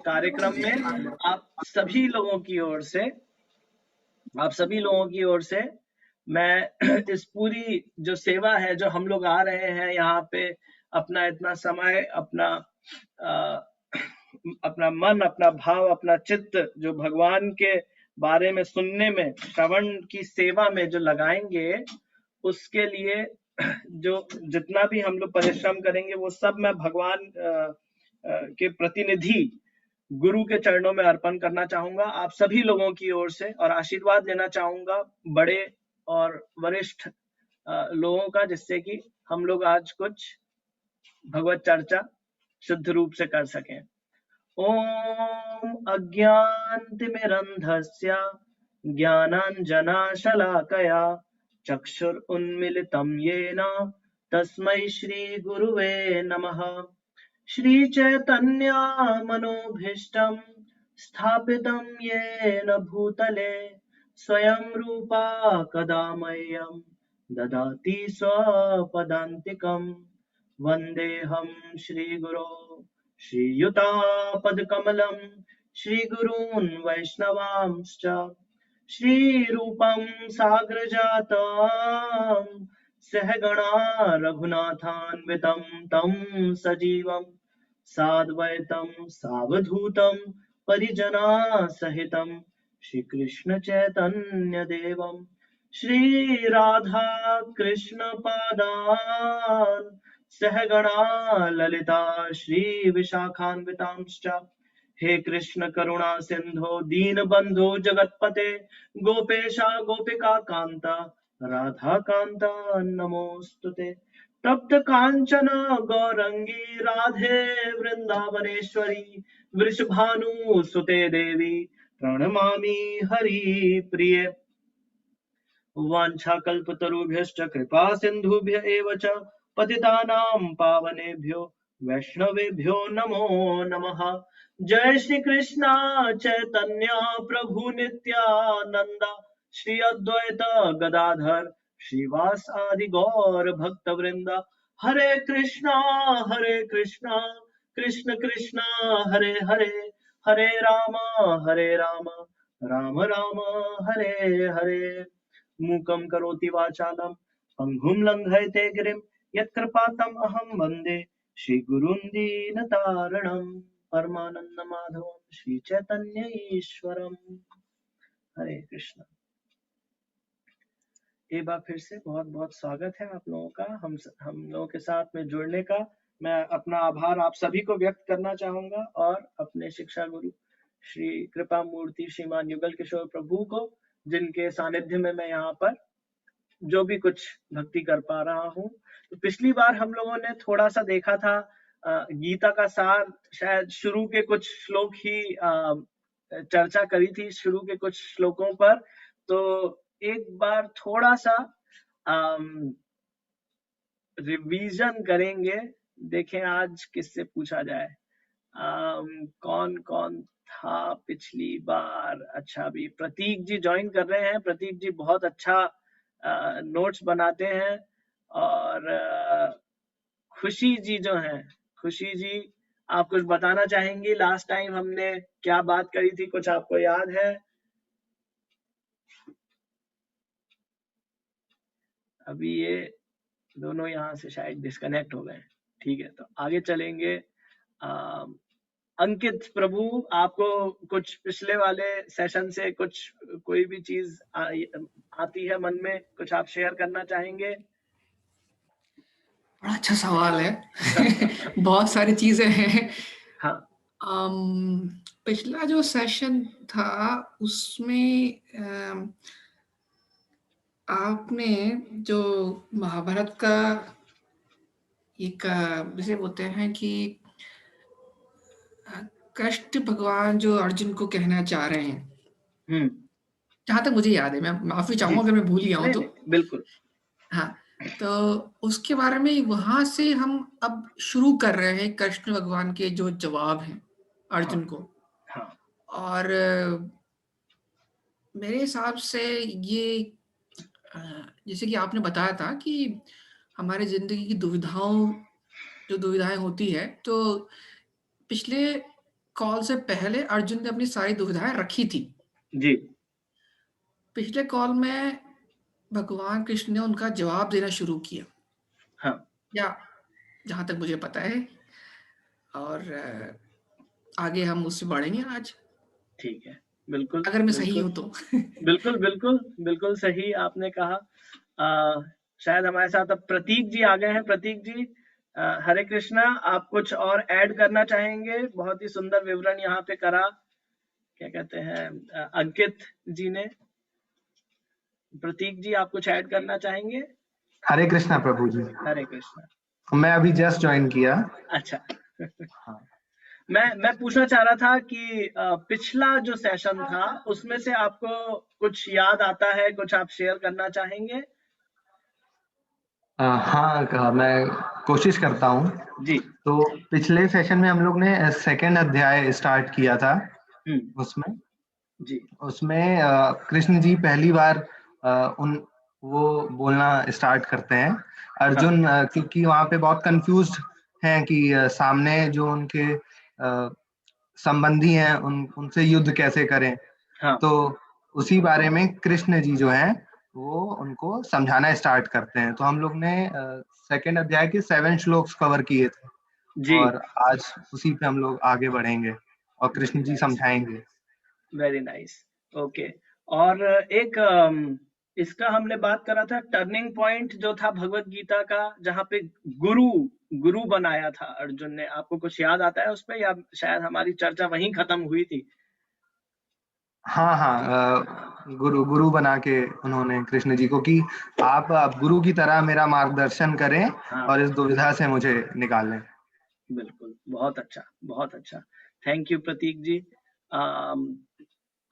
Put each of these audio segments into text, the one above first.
कार्यक्रम में आप सभी लोगों की ओर से मैं इस पूरी जो सेवा है, जो हम लोग आ रहे हैं यहाँ पे, अपना इतना समय, अ, अपना मन, अपना भाव, अपना चित्त जो भगवान के बारे में सुनने में, श्रवण की सेवा में जो लगाएंगे, उसके लिए जो जितना भी हम लोग परिश्रम करेंगे, वो सब मैं भगवान के प्रतिनिधि गुरु के चरणों में अर्पण करना चाहूंगा आप सभी लोगों की ओर से, और आशीर्वाद लेना चाहूंगा बड़े और वरिष्ठ लोगों का, जिससे कि हम लोग आज कुछ भगवत चर्चा शुद्ध रूप से कर सकें। ओम अज्ञानतिमिरन्धस्य ज्ञानाञ्जनशलाकया चक्षुरुन्मीलितं येन तस्मै श्रीगुरुवे नमः। श्रीचैतन्यमनोभीष्टं स्थापितं येन भूतले स्वयं रूपा कदा मह्यं ददाति स्वपदान्तिकं। वन्देऽहं श्रीगुरो श्रीयुतापदकमलं श्रीगुरून् वैष्णवांश्च श्रीरूपं साग्रजातं सहगणा रघुनाथान्वितं तं सजीवं साद्वैतं सावधूतं परिजनासहितं श्रीकृष्ण चैतन्यदेवं श्रीराधा कृष्णपादान् सहगणा ललिता श्रीविशाखान्वितांश्च। हे कृष्ण करुणा सिंधो दीनबंधो जगत्पते गोपेशा गोपिका कांता राधा कांता नमोस्तुते। तप्त कांचन गौरंगी राधे वृंदावनेश्वरी वृषभानुसुते देवी प्रणमामि हरिप्रिये। वाञ्छाकल्पतरुभ्यश्च कृपा सिन्धुभ्य एव च पतितानां पावनेभ्यो वैष्णवेभ्यो नमो नमः। जय श्री कृष्ण चैतन्य प्रभु नित्यानंद श्री अद्वैत गदाधर श्रीवास आदि गौर भक्त वृंद। हरे कृष्णा कृष्ण कृष्ण हरे हरे, हरे राम राम राम हरे हरे। मूकं करोति वाचालं पंगुं लंघयते गिरिं यत्कृपातम् अहं वन्दे श्रीगुरुं दीनतारिणं परमानंद माधवं श्री चैतन्य ईश्वरम। हरे कृष्ण। एक बार फिर से बहुत बहुत स्वागत है आप लोगों का हम लोगों के साथ में जुड़ने का। मैं अपना आभार आप सभी को व्यक्त करना चाहूंगा, और अपने शिक्षा गुरु श्री कृपा मूर्ति श्रीमान युगल किशोर प्रभु को, जिनके सानिध्य में मैं यहाँ पर जो भी कुछ भक्ति कर पा रहा हूँ। तो पिछली बार हम लोगों ने थोड़ा सा देखा था गीता का सार, शायद शुरू के कुछ श्लोक ही चर्चा करी थी, शुरू के कुछ श्लोकों पर। तो एक बार थोड़ा सा रिवीजन करेंगे, देखें आज किससे पूछा जाए। कौन कौन था पिछली बार? अच्छा, अभी प्रतीक जी ज्वाइन कर रहे हैं। प्रतीक जी बहुत अच्छा नोट्स बनाते हैं। और खुशी जी जो हैं, खुशी जी आप कुछ बताना चाहेंगी? लास्ट टाइम हमने क्या बात करी थी, कुछ आपको याद है? अभी ये दोनों यहाँ से शायद डिस्कनेक्ट हो गए। ठीक है, तो आगे चलेंगे। अंकित प्रभु, आपको कुछ पिछले वाले सेशन से कुछ कोई भी चीज आती है मन में, कुछ आप शेयर करना चाहेंगे? बड़ा अच्छा सवाल है। बहुत सारी चीजें हैं। हाँ। पिछला जो सेशन था उसमें आपने जो महाभारत का एक जिसे बोलते हैं कि कृष्ण भगवान जो अर्जुन को कहना चाह रहे हैं, जहां तक मुझे याद है, मैं माफी चाहूंगा अगर मैं भूल गया हूं तो। बिल्कुल। हाँ, तो उसके बारे में वहां से हम अब शुरू कर रहे हैं कृष्ण भगवान के जो जवाब हैं अर्जुन को। हाँ। और मेरे हिसाब से ये जैसे कि आपने बताया था कि हमारी जिंदगी की दुविधाएं होती है, तो पिछले कॉल से पहले अर्जुन ने अपनी सारी दुविधाएं रखी थी। जी। पिछले कॉल में भगवान कृष्ण ने उनका जवाब देना शुरू किया, हाँ या जहां तक मुझे पता है, और आगे हम उससे बढ़ेंगे आज, ठीक है, बिल्कुल अगर मैं सही बिल्कुल हूं तो। बिल्कुल बिल्कुल बिल्कुल सही आपने कहा। शायद हमारे साथ अब प्रतीक जी आ गए हैं। प्रतीक जी, हरे कृष्णा, आप कुछ और ऐड करना चाहेंगे? बहुत ही सुंदर विवरण यहाँ पे करा, क्या कहते हैं, अंकित जी ने। प्रतीक जी, आप कुछ ऐड करना चाहेंगे? हरे कृष्णा प्रभु जी। हरे कृष्णा। मैं अभी जस्ट ज्वाइन किया। अच्छा। हाँ। मैं पूछना चाह रहा था कि पिछला जो सेशन था उसमें से आपको कुछ याद आता है, कुछ आप शेयर करना चाहेंगे? हाँ, मैं कोशिश करता हूँ। जी। तो पिछले सेशन में हम लोग ने सेकंड अध्याय स्टार्ट किया था। उसमें जी। उसमें कृष्ण जी पहली बार वो बोलना स्टार्ट करते हैं। अर्जुन क्योंकि वहाँ पे बहुत कंफ्यूज्ड हैं कि सामने जो उनके संबंधी हैं उनसे युद्ध कैसे करें। हाँ। तो उसी बारे में कृष्ण जी जो हैं वो उनको समझाना स्टार्ट करते हैं। तो हम लोग ने सेकंड अध्याय के 7 श्लोक्स कवर किए थे जी। और आज उसी पे हम लोग आगे बढ़ेंगे और कृष्ण जी समझाएंगे। Very nice. ओके। और एक इसका हमने बात करा था, टर्निंग पॉइंट जो था भगवत गीता का, जहाँ पे गुरु गुरु बनाया था अर्जुन ने। आपको कुछ याद आता है उस पे, या शायद हमारी चर्चा वहीं खत्म हुई थी? हाँ, गुरु बना के उन्होंने कृष्ण जी को कि आप गुरु की तरह मेरा मार्गदर्शन करें और इस दुविधा से मुझे निकालें। बिल्कुल, बहुत अच्छा, बहुत अच्छा। थैंक यू प्रतीक जी।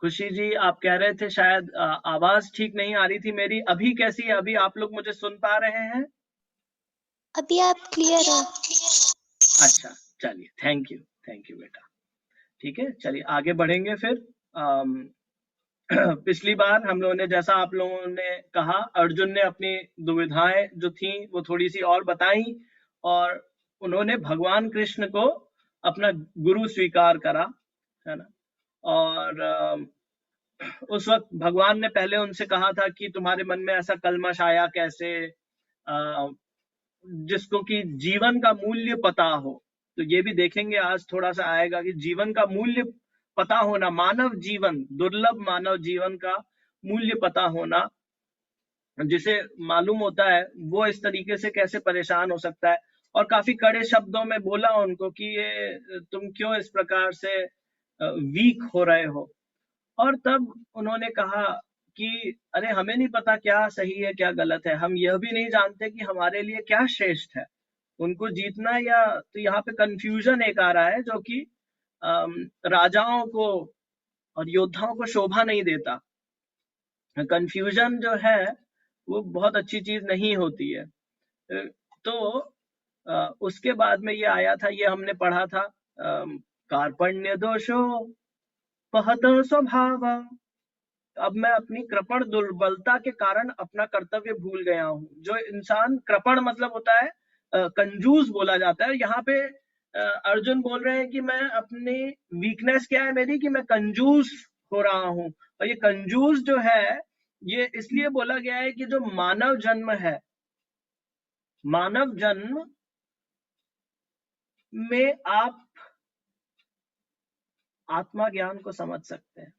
खुशी जी, आप कह रहे थे शायद आवाज ठीक नहीं आ रही थी मेरी। अभी कैसी है? अभी आप लोग मुझे सुन पा रहे हैं? अभी आप क्लियर हो। अच्छा, चलिए, थैंक यू बेटा। ठीक है, चलिए आगे बढ़ेंगे फिर। पिछली बार हम लोगों ने, जैसा आप लोगों ने कहा, अर्जुन ने अपनी दुविधाएं जो थी वो थोड़ी सी और बताई, और उन्होंने भगवान कृष्ण को अपना गुरु स्वीकार करा, है ना। और उस वक्त भगवान ने पहले उनसे कहा था कि तुम्हारे मन में ऐसा कल्मश आया कैसे, जिसको कि जीवन का मूल्य पता हो। तो ये भी देखेंगे आज, थोड़ा सा आएगा कि जीवन का मूल्य पता होना, मानव जीवन, दुर्लभ मानव जीवन का मूल्य पता होना, जिसे मालूम होता है वो इस तरीके से कैसे परेशान हो सकता है। और काफी कड़े शब्दों में बोला उनको कि ये तुम क्यों इस प्रकार से वीक हो रहे हो। और तब उन्होंने कहा कि अरे, हमें नहीं पता क्या सही है क्या गलत है, हम यह भी नहीं जानते कि हमारे लिए क्या श्रेष्ठ है, उनको जीतना या। तो यहाँ पे कंफ्यूजन एक आ रहा है जो कि राजाओं को और योद्धाओं को शोभा नहीं देता। कंफ्यूजन जो है वो बहुत अच्छी चीज नहीं होती है। तो उसके बाद में ये आया था, ये हमने पढ़ा था, कार्पण्य दोषो पहत स्वभाव। अब मैं अपनी कृपण दुर्बलता के कारण अपना कर्तव्य भूल गया हूँ। जो इंसान, कृपण मतलब होता है कंजूस बोला जाता है। यहाँ पे अर्जुन बोल रहे हैं कि मैं अपनी वीकनेस क्या है मेरी, कि मैं कंजूस हो रहा हूँ। और ये कंजूस जो है ये इसलिए बोला गया है कि जो मानव जन्म है, मानव जन्म में आप आत्मा ज्ञान को समझ सकते हैं,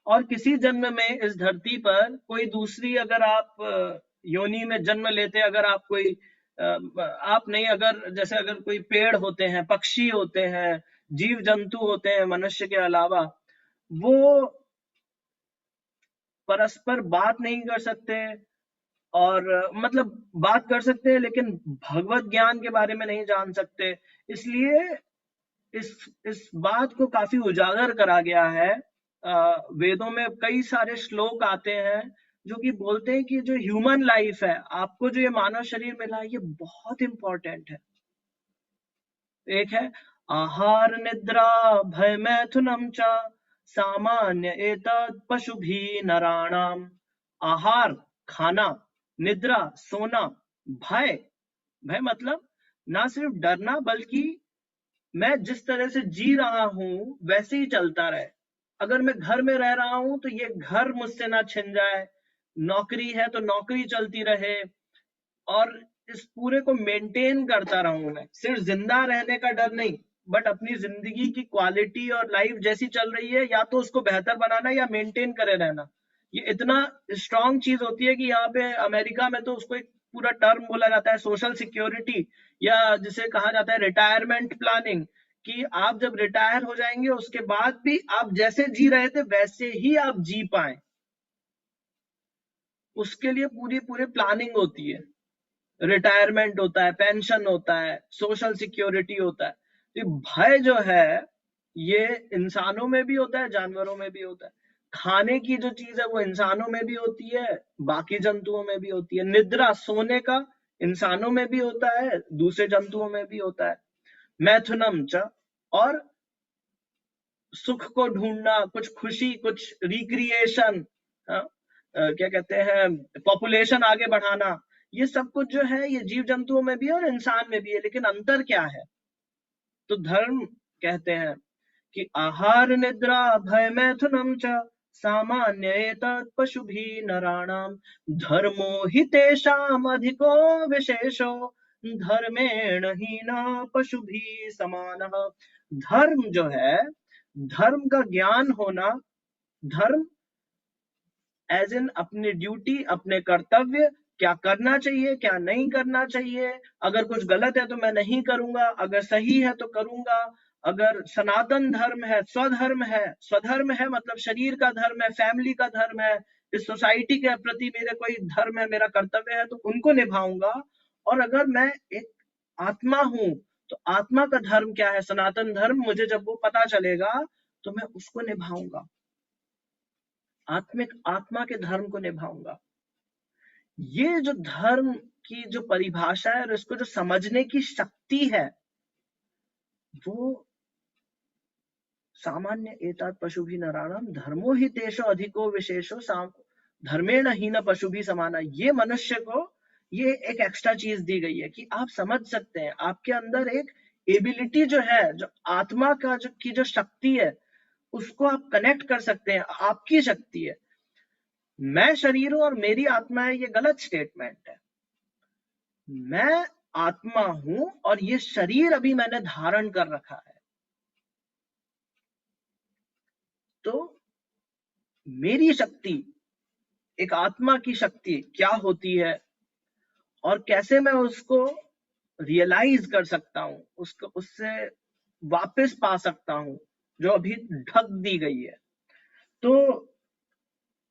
और किसी जन्म में इस धरती पर कोई दूसरी, अगर आप योनि में जन्म लेते, अगर आप कोई आप नहीं, अगर जैसे अगर कोई पेड़ होते हैं, पक्षी होते हैं, जीव जंतु होते हैं मनुष्य के अलावा, वो परस्पर बात नहीं कर सकते, और मतलब बात कर सकते हैं लेकिन भगवत ज्ञान के बारे में नहीं जान सकते। इसलिए इस बात को काफी उजागर करा गया है। वेदों में कई सारे श्लोक आते हैं जो कि बोलते हैं कि जो ह्यूमन लाइफ है, आपको जो ये मानव शरीर मिला है, ये बहुत इंपॉर्टेंट है। एक है आहार निद्रा भय मैथुनम च सामान्य एतत् पशुभी नराणाम। आहार खाना, निद्रा सोना, भय, भय मतलब ना सिर्फ डरना बल्कि मैं जिस तरह से जी रहा हूं वैसे ही चलता रहे। अगर मैं घर में रह रहा हूं तो ये घर मुझसे ना छिन जाए, नौकरी है तो नौकरी चलती रहे, और इस पूरे को मेंटेन करता रहूं मैं। सिर्फ जिंदा रहने का डर नहीं, बट अपनी जिंदगी की क्वालिटी और लाइफ जैसी चल रही है, या तो उसको बेहतर बनाना या मेंटेन करे रहना। ये इतना स्ट्रांग चीज होती है कि यहाँ पे अमेरिका में तो उसको एक पूरा टर्म बोला जाता है सोशल सिक्योरिटी, या जिसे कहा जाता है रिटायरमेंट प्लानिंग, कि आप जब रिटायर हो जाएंगे उसके बाद भी आप जैसे जी रहे थे वैसे ही आप जी पाए, उसके लिए पूरी प्लानिंग होती है। रिटायरमेंट होता है, पेंशन होता है, सोशल सिक्योरिटी होता है। तो भय जो है ये इंसानों में भी होता है, जानवरों में भी होता है। खाने की जो चीज है वो इंसानों में भी होती है, बाकी जंतुओं में भी होती है। निद्रा, सोने का, इंसानों में भी होता है, दूसरे जंतुओं में भी होता है। मैथुनम च, और सुख को ढूंढना, कुछ खुशी, कुछ रिक्रिएशन, क्या कहते हैं, पॉपुलेशन आगे बढ़ाना, ये सब कुछ जो है ये जीव जंतुओं में भी है और इंसान में भी है। लेकिन अंतर क्या है? तो धर्म कहते हैं कि आहार निद्रा भय मैथुनम च सामान्य एतत् पशुभिः नराणाम धर्मो हि तेषाम् अधिको विशेषो धर्मेण हीन पशुभिः समानः। धर्म जो है, धर्म का ज्ञान होना, धर्म एज इन अपनी ड्यूटी, अपने कर्तव्य, क्या करना चाहिए क्या नहीं करना चाहिए। अगर कुछ गलत है तो मैं नहीं करूंगा, अगर सही है तो करूंगा। अगर सनातन धर्म है, स्वधर्म है, स्वधर्म है मतलब शरीर का धर्म है, फैमिली का धर्म है, इस सोसाइटी के प्रति मेरे कोई धर्म है, मेरा कर्तव्य है, तो उनको निभाऊंगा। और अगर मैं एक आत्मा हूं तो आत्मा का धर्म क्या है, सनातन धर्म, मुझे जब वो पता चलेगा तो मैं उसको निभाऊंगा, आत्मिक आत्मा के धर्म को निभाऊंगा। ये जो धर्म की जो परिभाषा है और इसको जो समझने की शक्ति है, वो सामान्य एतत् पशुभिः नराणाम धर्मो हि तेषु अधिको विशेषो धर्मेण हीन पशुभिः समाना। ये मनुष्य को ये एक एक्स्ट्रा चीज दी गई है कि आप समझ सकते हैं, आपके अंदर एक एबिलिटी जो है, जो आत्मा का जो शक्ति है, उसको आप कनेक्ट कर सकते हैं, आपकी शक्ति है। मैं शरीर हूं और मेरी आत्मा है, ये गलत स्टेटमेंट है। मैं आत्मा हूं और ये शरीर अभी मैंने धारण कर रखा है। तो मेरी शक्ति, एक आत्मा की शक्ति क्या होती है और कैसे मैं उसको रियलाइज कर सकता हूं, उसको उससे वापस पा सकता हूं जो अभी ढक दी गई है। तो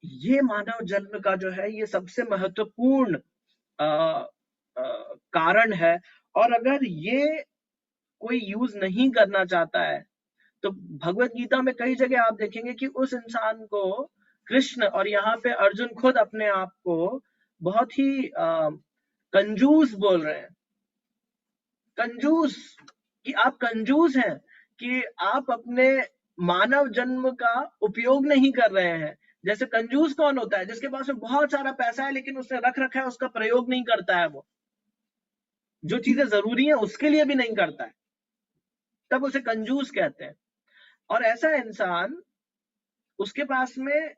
ये मानव जन्म का जो है ये सबसे महत्वपूर्ण कारण है। और अगर ये कोई यूज नहीं करना चाहता है तो भगवत गीता में कई जगह आप देखेंगे कि उस इंसान को कृष्ण, और यहाँ पे अर्जुन खुद अपने आप को बहुत ही कंजूस बोल रहे हैं। कंजूस, कि आप कंजूस हैं, कि आप अपने मानव जन्म का उपयोग नहीं कर रहे हैं। जैसे कंजूस कौन होता है? जिसके पास में बहुत सारा पैसा है लेकिन उसने रख रखा है, उसका प्रयोग नहीं करता है, वो जो चीजें जरूरी है उसके लिए भी नहीं करता है, तब उसे कंजूस कहते हैं। और ऐसा इंसान, उसके पास में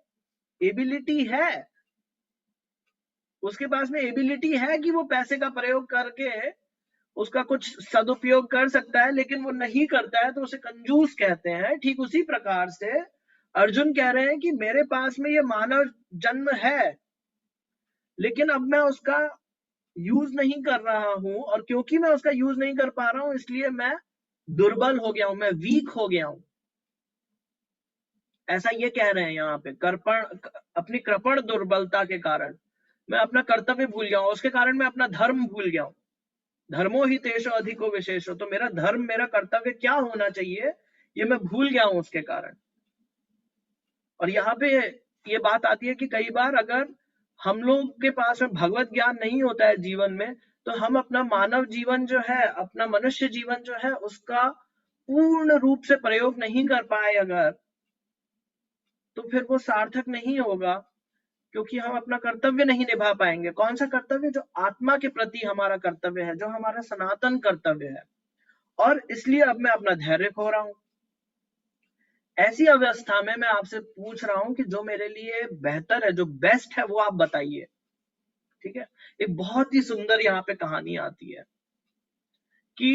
एबिलिटी है, उसके पास में एबिलिटी है कि वो पैसे का प्रयोग करके उसका कुछ सदुपयोग कर सकता है, लेकिन वो नहीं करता है तो उसे कंजूस कहते हैं। ठीक उसी प्रकार से अर्जुन कह रहे हैं कि मेरे पास में ये मानव जन्म है लेकिन अब मैं उसका यूज नहीं कर रहा हूं, और क्योंकि मैं उसका यूज नहीं कर पा रहा हूं इसलिए मैं दुर्बल हो गया हूं, मैं वीक हो गया हूं। ऐसा ये कह रहे हैं यहाँ पे, अपनी कृपण दुर्बलता के कारण मैं अपना कर्तव्य भूल गया हूं, उसके कारण मैं अपना धर्म भूल गया हूं। धर्मो ही तेषो अधिको विशेषो, तो मेरा धर्म, मेरा कर्तव्य क्या होना चाहिए ये मैं भूल गया हूं उसके कारण। और यहाँ पे ये बात आती है कि कई बार अगर हम लोग के पास में भगवत ज्ञान नहीं होता है जीवन में, तो हम अपना मानव जीवन जो है, अपना मनुष्य जीवन जो है, उसका पूर्ण रूप से प्रयोग नहीं कर पाए अगर, तो फिर वो सार्थक नहीं होगा, क्योंकि हम अपना कर्तव्य नहीं निभा पाएंगे। कौन सा कर्तव्य? जो आत्मा के प्रति हमारा कर्तव्य है, जो हमारा सनातन कर्तव्य है। और इसलिए अब मैं अपना धैर्य खो रहा हूं। ऐसी अवस्था में मैं आपसे पूछ रहा हूं कि जो मेरे लिए बेहतर है, जो बेस्ट है, वो आप बताइए। ठीक है, एक बहुत ही सुंदर यहाँ पे कहानी आती है कि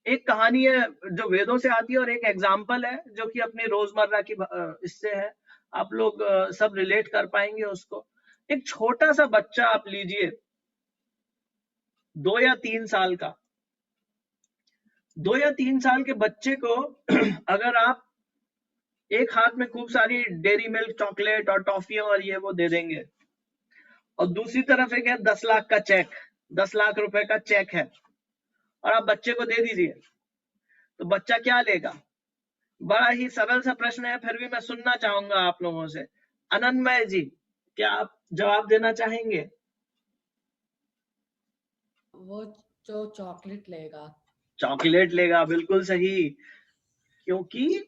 एक कहानी है जो वेदों से आती है और एक एग्जाम्पल है जो कि अपनी रोजमर्रा की इससे है, आप लोग सब रिलेट कर पाएंगे उसको। एक छोटा सा बच्चा आप लीजिए, 2 या 3 साल का। 2 या 3 साल के बच्चे को अगर आप एक हाथ में खूब सारी डेयरी मिल्क चॉकलेट और टॉफियां और ये वो दे देंगे, और दूसरी तरफ एक है 10 लाख का चेक, 10 लाख रुपए का चेक है, और आप बच्चे को दे दीजिए, तो बच्चा क्या लेगा? बड़ा ही सरल सा प्रश्न है, फिर भी मैं सुनना चाहूंगा आप लोगों से। अनन्मय जी, क्या आप जवाब देना चाहेंगे? वो जो चॉकलेट लेगा। चॉकलेट लेगा, बिल्कुल सही। क्योंकि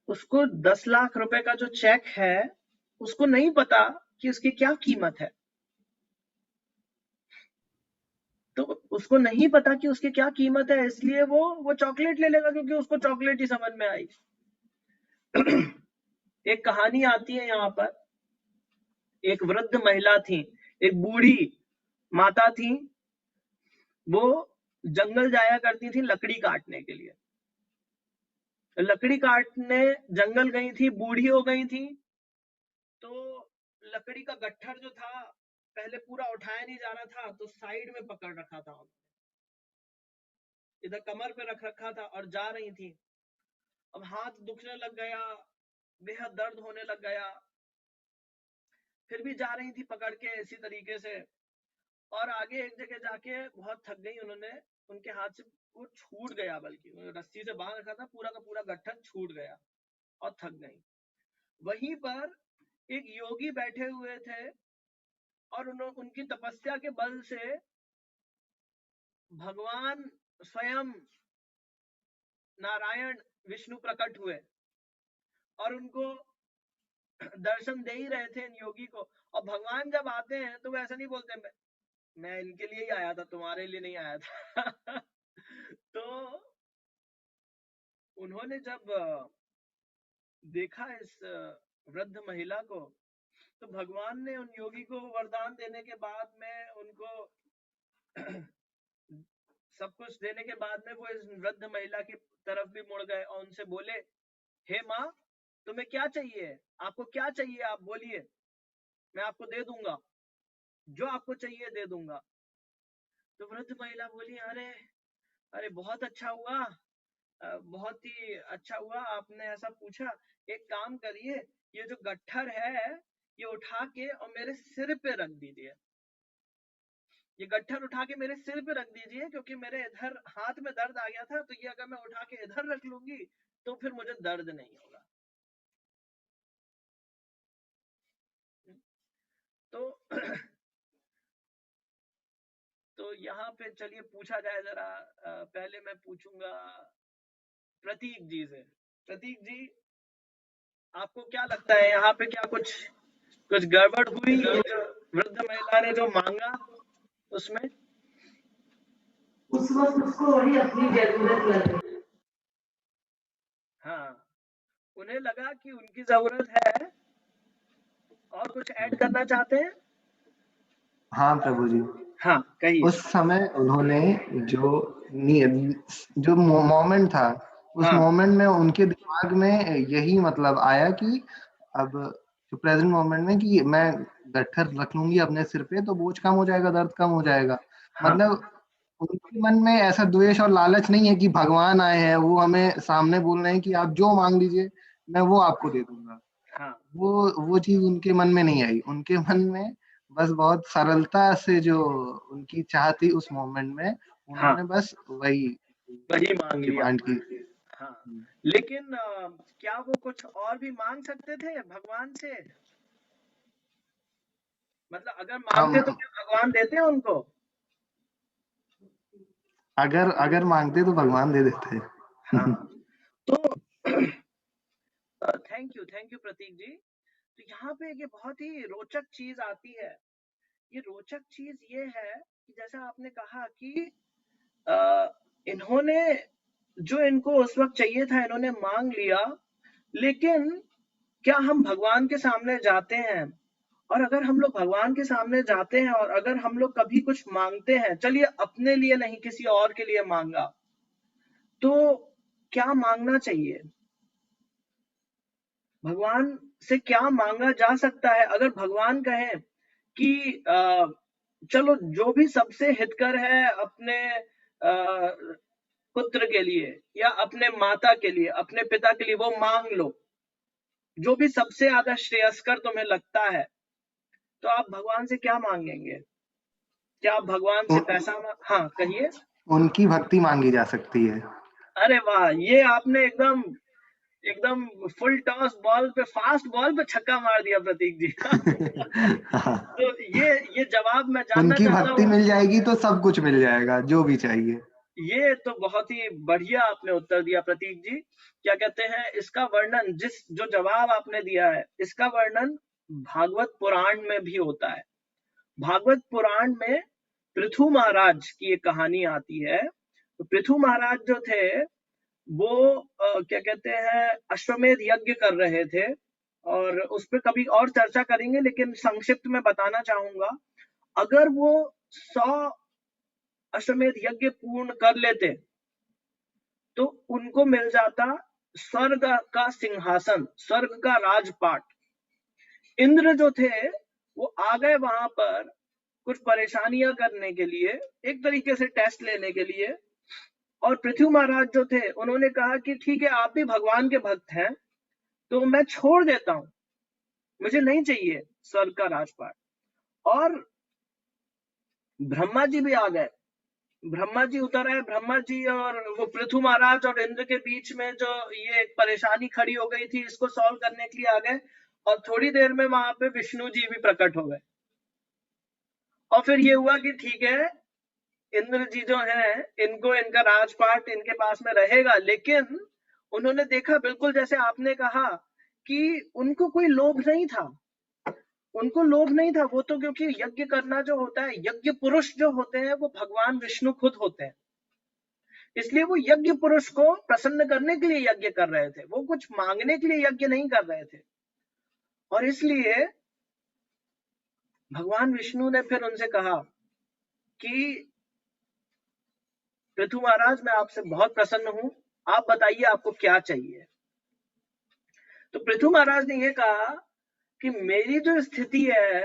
उसको 10 लाख रुपए का जो चेक है, उसको नहीं पता कि उसकी क्या कीमत है। तो उसको नहीं पता कि उसकी क्या कीमत है, इसलिए वो चॉकलेट ले लेगा, क्योंकि उसको चॉकलेट ही समझ में आई। एक कहानी आती है यहाँ पर, एक वृद्ध महिला थी, एक बूढ़ी माता थी, वो जंगल जाया करती थी लकड़ी काटने के लिए। लकड़ी काटने जंगल गई थी, बूढ़ी हो गई थी, तो लकड़ी का गट्ठर जो था पहले पूरा उठाया नहीं जा रहा था, तो साइड में पकड़ रखा था, इधर कमर पे रख रखा था और जा रही थी। अब हाथ दुखने लग गया, बेहद दर्द होने लग गया, फिर भी जा रही थी पकड़ के इसी तरीके से, और आगे एक जगह जाके बहुत थक गई उन्होंने, उनके हाथ से वो छूट गया, बल्कि रस्सी से बांध रखा था, पूरा का पूरा गट्ठर छूट गया और थक गई। वहीं पर एक योगी बैठे हुए थे और उनकी तपस्या के बल से भगवान स्वयं नारायण विष्णु प्रकट हुए और उनको दर्शन दे ही रहे थे इन योगी को। और भगवान जब आते हैं तो वो ऐसा नहीं बोलते मैं इनके लिए ही आया था, तुम्हारे लिए नहीं आया था। तो उन्होंने जब देखा इस वृद्ध महिला को, तो भगवान ने उन योगी को वरदान देने के बाद में, उनको सब कुछ देने के बाद में, वो इस वृद्ध महिला की तरफ भी मुड़ गए और उनसे बोले, हे माँ, तुम्हें क्या चाहिए? आपको क्या चाहिए? आप बोलिए, मैं आपको दे दूंगा, जो आपको चाहिए दे दूंगा। तो वृद्ध महिला बोली, अरे अरे बहुत अच्छा हुआ, बहुत ही अच्छा हुआ आपने ऐसा पूछा। एक काम करिए, ये जो गट्ठर है ये उठा के और मेरे सिर पे रख दीजिए, ये गट्ठर उठा के मेरे सिर पे रख दीजिए, क्योंकि मेरे इधर हाथ में दर्द आ गया था, तो ये अगर मैं उठा के इधर रख लूंगी तो फिर मुझे दर्द नहीं होगा। तो तो यहाँ पे चलिए पूछा जाए जरा, पहले मैं पूछूंगा प्रतीक जी से। प्रतीक जी, आपको क्या लगता है यहाँ पे क्या कुछ गड़बड़ हुई जो वृद्ध महिला ने जो मांगा उसमें? उस वक्त उसको वही अपनी जरूरत लगी। हाँ, उन्हें लगा कि उनकी जरूरत है। और कुछ ऐड करना चाहते हैं? हाँ प्रभु जी, हाँ, कहिए। उस समय उन्होंने जो जो मोमेंट था, उस हाँ, मोमेंट में उनके दिमाग में यही मतलब आया कि अब जो प्रेजेंट मोमेंट में कि मैं गट्ठर रख लूंगी अपने सिर पे तो बोझ कम हो जाएगा, दर्द कम हो जाएगा। हाँ, मतलब उनके मन में ऐसा द्वेष और लालच नहीं है कि भगवान आए हैं, वो हमें सामने बोल रहे हैं कि आप जो मांग लीजिए मैं वो आपको दे दूंगा। हाँ, वो चीज उनके मन में नहीं आई। उनके मन में बस बहुत सरलता से जो उनकी चाह थी उस मोमेंट में, हाँ, उन्होंने बस वही वही मांग लिया। डिमांड की। हाँ, लेकिन क्या वो कुछ और भी मांग सकते थे भगवान से? मतलब अगर मांगते तो हम क्या भगवान देते उनको? अगर अगर मांगते तो भगवान दे देते। हाँ, तो थैंक यू प्रतीक जी। तो यहाँ पे ये बहुत ही रोचक चीज आती है। ये रोचक चीज ये है कि जैसा आपने कहा कि इन्होंने जो इनको उस वक्त चाहिए था इन्होंने मांग लिया, लेकिन क्या हम भगवान के सामने जाते हैं, और अगर हम लोग भगवान के सामने जाते हैं और अगर हम लोग कभी कुछ मांगते हैं, चलिए अपने लिए नहीं किसी और के लिए मांगा, तो क्या मांगना चाहिए? भगवान से क्या मांगा जा सकता है? अगर भगवान कहें कि चलो जो भी सबसे हितकर है अपने पुत्र के लिए या अपने माता के लिए, अपने पिता के लिए, वो मांग लो, जो भी सबसे ज्यादा श्रेयस्कर तुम्हें लगता है, तो आप भगवान से क्या मांगेंगे? क्या आप भगवान से पैसा हाँ कहिए। उनकी भक्ति मांगी जा सकती है। अरे वाह, ये आपने एकदम एकदम फुल टॉस बॉल पे, फास्ट बॉल पे छक्का मार दिया प्रतीक जी। तो ये जवाब मैं जानना उनकी चाहता भक्ति हूँ। मिल जाएगी तो सब कुछ मिल जाएगा, जो भी चाहिए। ये तो बहुत ही बढ़िया आपने उत्तर दिया प्रतीक जी। क्या कहते हैं, इसका वर्णन, जो जवाब आपने दिया है, इसका वर्णन भागवत पुराण में भी होता है। भागवत पुराण में पृथु महाराज की एक कहानी आती है। तो पृथु महाराज जो थे वो क्या कहते हैं, अश्वमेध यज्ञ कर रहे थे, और उस पर कभी और चर्चा करेंगे, लेकिन संक्षिप्त में बताना चाहूंगा। अगर वो 100 अश्वमेध यज्ञ पूर्ण कर लेते तो उनको मिल जाता स्वर्ग का सिंहासन, स्वर्ग का राजपाट। इंद्र जो थे वो आ गए वहां पर कुछ परेशानियां करने के लिए, एक तरीके से टेस्ट लेने के लिए, और पृथ्वी महाराज जो थे उन्होंने कहा कि ठीक है, आप भी भगवान के भक्त हैं, तो मैं छोड़ देता हूं, मुझे नहीं चाहिए स्वर्ग का राजपाट। और ब्रह्मा जी भी आ गए, ब्रह्मा जी उतर आए। ब्रह्मा जी और वो पृथु महाराज और इंद्र के बीच में जो ये एक परेशानी खड़ी हो गई थी, इसको सॉल्व करने के लिए आ गए, और थोड़ी देर में वहां पे विष्णु जी भी प्रकट हो गए। और फिर ये हुआ कि ठीक है, इंद्र जी जो हैं, इनको इनका राजपाट इनके पास में रहेगा, लेकिन उन्होंने देखा, बिल्कुल जैसे आपने कहा, कि उनको कोई लोभ नहीं था। उनको लोभ नहीं था, वो तो क्योंकि यज्ञ करना जो होता है, यज्ञ पुरुष जो होते हैं वो भगवान विष्णु खुद होते हैं, इसलिए वो यज्ञ पुरुष को प्रसन्न करने के लिए यज्ञ कर रहे थे, वो कुछ मांगने के लिए यज्ञ नहीं कर रहे थे। और इसलिए भगवान विष्णु ने फिर उनसे कहा कि पृथु महाराज, मैं आपसे बहुत प्रसन्न हूं, आप बताइए आपको क्या चाहिए। तो पृथु महाराज ने यह कहा कि मेरी जो स्थिति है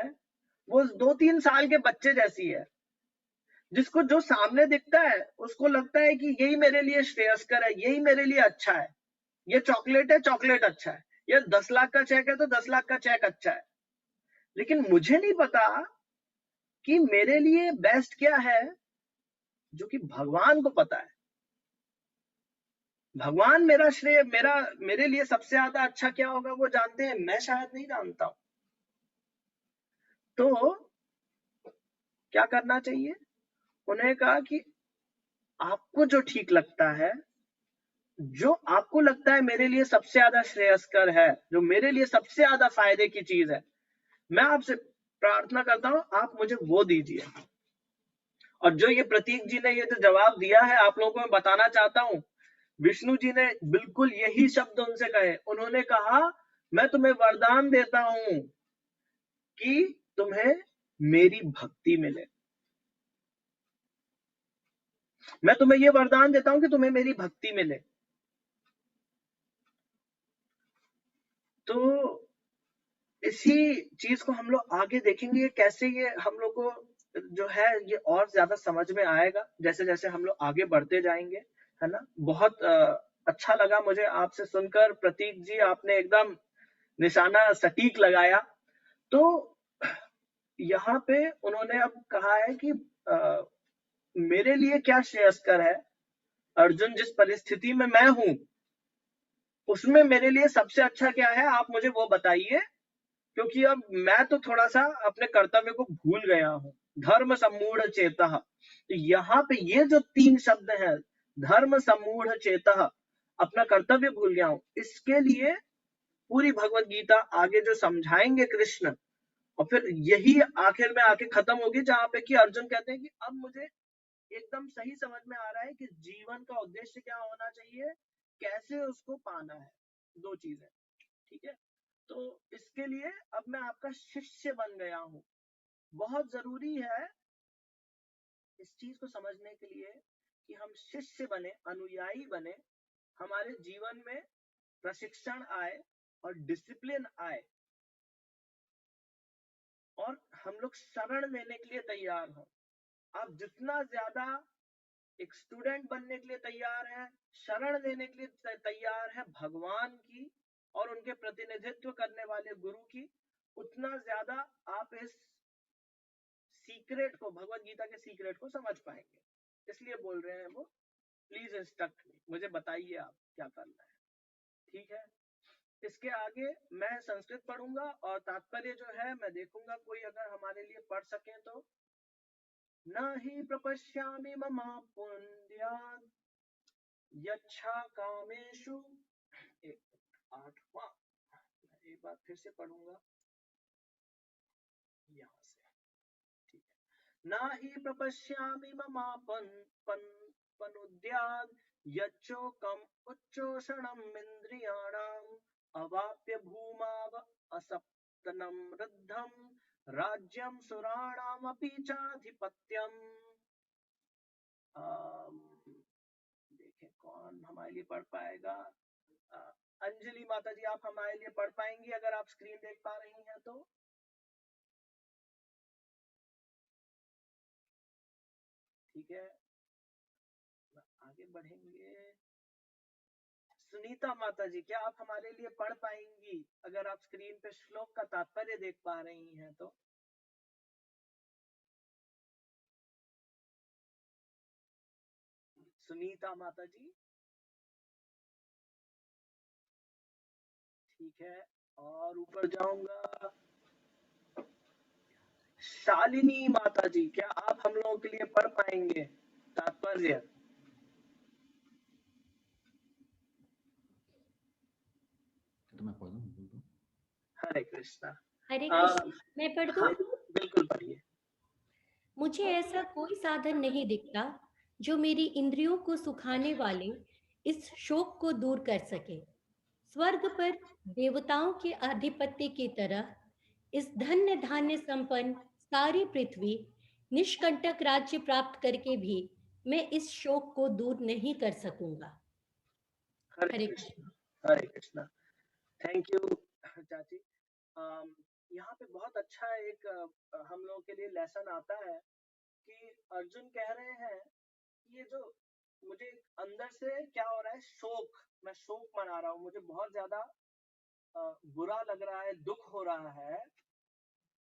वो 2-3 साल के बच्चे जैसी है, जिसको जो सामने दिखता है उसको लगता है कि यही मेरे लिए श्रेयस्कर है, यही मेरे लिए अच्छा है, ये चॉकलेट है, चॉकलेट अच्छा है, ये 10 लाख का चेक है तो 10 लाख का चेक अच्छा है। लेकिन मुझे नहीं पता कि मेरे लिए बेस्ट क्या है, जो कि भगवान को पता है। भगवान मेरा श्रेय, मेरे लिए सबसे ज्यादा अच्छा क्या होगा वो जानते हैं, मैं शायद नहीं जानता हूं। तो क्या करना चाहिए? उन्हें कहा कि आपको जो ठीक लगता है, जो आपको लगता है मेरे लिए सबसे ज्यादा श्रेयस्कर है, जो मेरे लिए सबसे ज्यादा फायदे की चीज है, मैं आपसे प्रार्थना करता हूं, आप मुझे वो दीजिए। और जो ये प्रतीक जी ने ये जो जवाब दिया है, आप लोगों को मैं बताना चाहता हूं, विष्णु जी ने बिल्कुल यही शब्द उनसे कहे। उन्होंने कहा, मैं तुम्हें वरदान देता हूं कि तुम्हें मेरी भक्ति मिले। मैं तुम्हें यह वरदान देता हूं कि तुम्हें मेरी भक्ति मिले। तो इसी चीज को हम लोग आगे देखेंगे, कैसे ये हम लोग को जो है ये और ज्यादा समझ में आएगा जैसे जैसे हम लोग आगे बढ़ते जाएंगे, है ना। बहुत अच्छा लगा मुझे आपसे सुनकर प्रतीक जी, आपने एकदम निशाना सटीक लगाया। तो यहाँ पे उन्होंने अब कहा है कि मेरे लिए क्या श्रेयस्कर है, अर्जुन जिस परिस्थिति में मैं हूं उसमें मेरे लिए सबसे अच्छा क्या है, आप मुझे वो बताइए, क्योंकि अब मैं तो थोड़ा सा अपने कर्तव्य को भूल गया हूं। धर्म सम्मूढ़ चेतः, तो यहाँ पे ये जो 3 शब्द हैं, धर्म सम्मूढ़ चेतः, अपना कर्तव्य भूल गया हूं, इसके लिए पूरी भगवत गीता आगे जो समझाएंगे कृष्ण, और फिर यही आखिर में आके खत्म होगी जहां पे कि अर्जुन कहते हैं कि अब मुझे एकदम सही समझ में आ रहा है कि जीवन का उद्देश्य क्या होना चाहिए, कैसे उसको पाना है, दो चीजें, ठीक है। तो इसके लिए अब मैं आपका शिष्य बन गया हूं। बहुत जरूरी है इस चीज को समझने के लिए कि हम शिष्य बने, अनुयायी बने, हमारे जीवन में प्रशिक्षण आए और डिसिप्लिन आए और हम लोग शरण लेने के लिए तैयार हों। आप जितना ज्यादा एक स्टूडेंट बनने के लिए तैयार है, शरण लेने के लिए तैयार है भगवान की और उनके प्रतिनिधित्व करने वाले गुरु की, उतना ज्यादा आप इस सीक्रेट को, भगवत गीता के सीक्रेट को समझ पाएंगे। इसलिए बोल रहे हैं वो, प्लीज इंस्ट्रक्ट मी, मुझे बताइए आप क्या करना है, ठीक है। इसके आगे मैं संस्कृत पढ़ूंगा और तात्पर्य जो है मैं देखूंगा कोई अगर हमारे लिए पढ़ सके तो। न हि प्रपश्यामि मम पुण्यात् यच्छा कामेषु, 8वां, एक बार फिर से पढ़ूंगा यहाँ से, ठीक है। न हि प्रपश्यामि मम पुण्यात् यच्चोकम् उच्चोषणम् इन्द्रियाणाम् अवाप्य भूमाव असप्तनं वृद्धं राज्यं सुराणामपि चाधिपत्यम्। देखें कौन हमारे लिए पढ़ पाएगा। अंजलि माता जी, आप हमारे लिए पढ़ पाएंगी अगर आप स्क्रीन देख पा रही हैं तो। ठीक है, आगे बढ़ेंगे। सुनीता माता जी, क्या आप हमारे लिए पढ़ पाएंगी अगर आप स्क्रीन पे श्लोक का तात्पर्य देख पा रही हैं तो। सुनीता माता जी, ठीक है। और ऊपर जाऊंगा, शालिनी माता जी, क्या आप हम लोगों के लिए पढ़ पाएंगे तात्पर्य। तो मैं पढ़ दूं। हरे कृष्णा। हरे कृष्ण, मैं पढ़ दूं? हाँ, बिल्कुल पढ़िए। मुझे ऐसा कोई साधन नहीं दिखता जो मेरी इंद्रियों को सुखाने वाले इस शोक को दूर कर सके। स्वर्ग पर देवताओं के आधिपत्य की तरह इस धन्य धान्य संपन्न सारी पृथ्वी निष्कंटक राज्य प्राप्त करके भी मैं इस शोक को दूर नहीं कर सकूंगा। हरे कृष्णा, हरे कृष्णा। थैंक यू चाची। यहाँ पे बहुत अच्छा एक हम लोगों के लिए लेसन आता है कि अर्जुन कह रहे हैं कि ये जो मुझे अंदर से क्या हो रहा है, शोक, मैं शोक मना रहा हूँ, मुझे बहुत ज्यादा बुरा लग रहा है, दुख हो रहा है।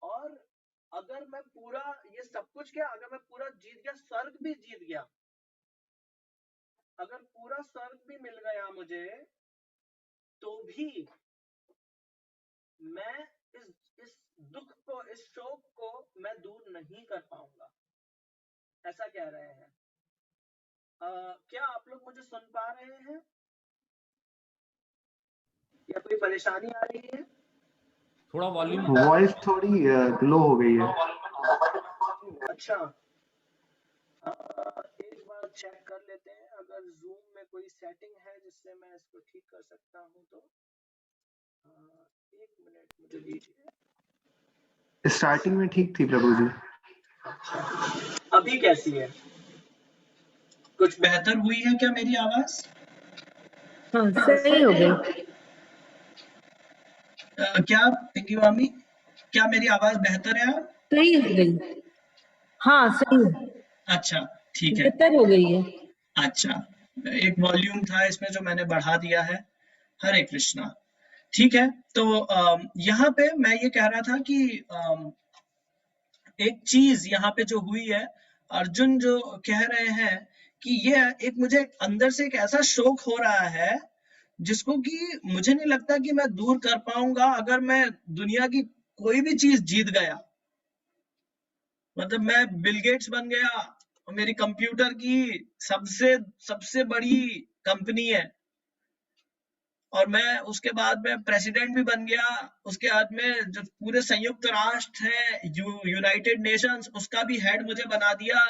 और अगर मैं पूरा ये सब कुछ क्या, अगर मैं पूरा जीत गया, स्वर्ग भी जीत गया, अगर पूरा स्वर्ग भी मिल गया मुझे, तो भी मैं इस दुख को, इस शोक को मैं दूर नहीं कर पाऊंगा, ऐसा कह रहे हैं। क्या आप लोग मुझे सुन पा रहे हैं या कोई परेशानी आ रही है? थोड़ा वॉल्यूम, वॉइस थोड़ी लो हो गई है। अच्छा, एक बार चेक कर लेते हैं अगर जूम में कोई सेटिंग है जिससे मैं इसको ठीक कर सकता हूं तो। 1 मिनट मुझे दीजिए। स्टार्टिंग में ठीक थी प्रभु जी। अभी कैसी है? कुछ बेहतर हुई है क्या मेरी आवाज? हाँ, सही हो गई। क्या पिंकी मामी, क्या मेरी आवाज बेहतर है? आप सही हो गई। हाँ, सही है। अच्छा, ठीक है, बेहतर हो गई है। अच्छा, एक वॉल्यूम था इसमें जो मैंने बढ़ा दिया है। हरे कृष्णा। ठीक है, तो यहाँ पे मैं ये कह रहा था कि एक चीज यहाँ पे जो हुई है, अर्जुन जो कह रहे हैं कि ये एक मुझे अंदर से एक ऐसा शोक हो रहा है जिसको कि मुझे नहीं लगता कि मैं दूर कर पाऊंगा अगर मैं दुनिया की कोई भी चीज जीत गया। मतलब मैं बिल गेट्स बन गया और मेरी कंप्यूटर की सबसे बड़ी कंपनी है और मैं उसके बाद में प्रेसिडेंट भी बन गया, उसके बाद में जो पूरे संयुक्त राष्ट्र है, यूनाइटेड नेशंस, उसका भी हेड मुझे बना दिया,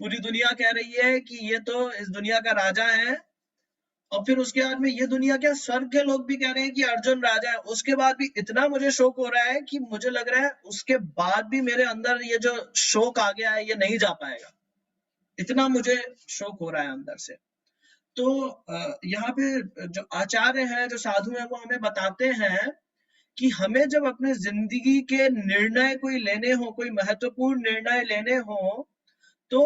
पूरी दुनिया कह रही है कि ये तो इस दुनिया का राजा है, और फिर उसके बाद में ये दुनिया क्या स्वर्ग के लोग भी कह रहे हैं कि अर्जुन राजा है। उसके बाद भी इतना मुझे शोक हो रहा है कि मुझे लग रहा है उसके बाद भी मेरे अंदर ये जो शोक आ गया है ये नहीं जा पाएगा, इतना मुझे शोक हो रहा है अंदर से। तो यहाँ पे जो आचार्य हैं, जो साधु हैं, वो हमें बताते हैं कि हमें जब अपने जिंदगी के निर्णय कोई लेने हो, कोई महत्वपूर्ण निर्णय लेने हो, तो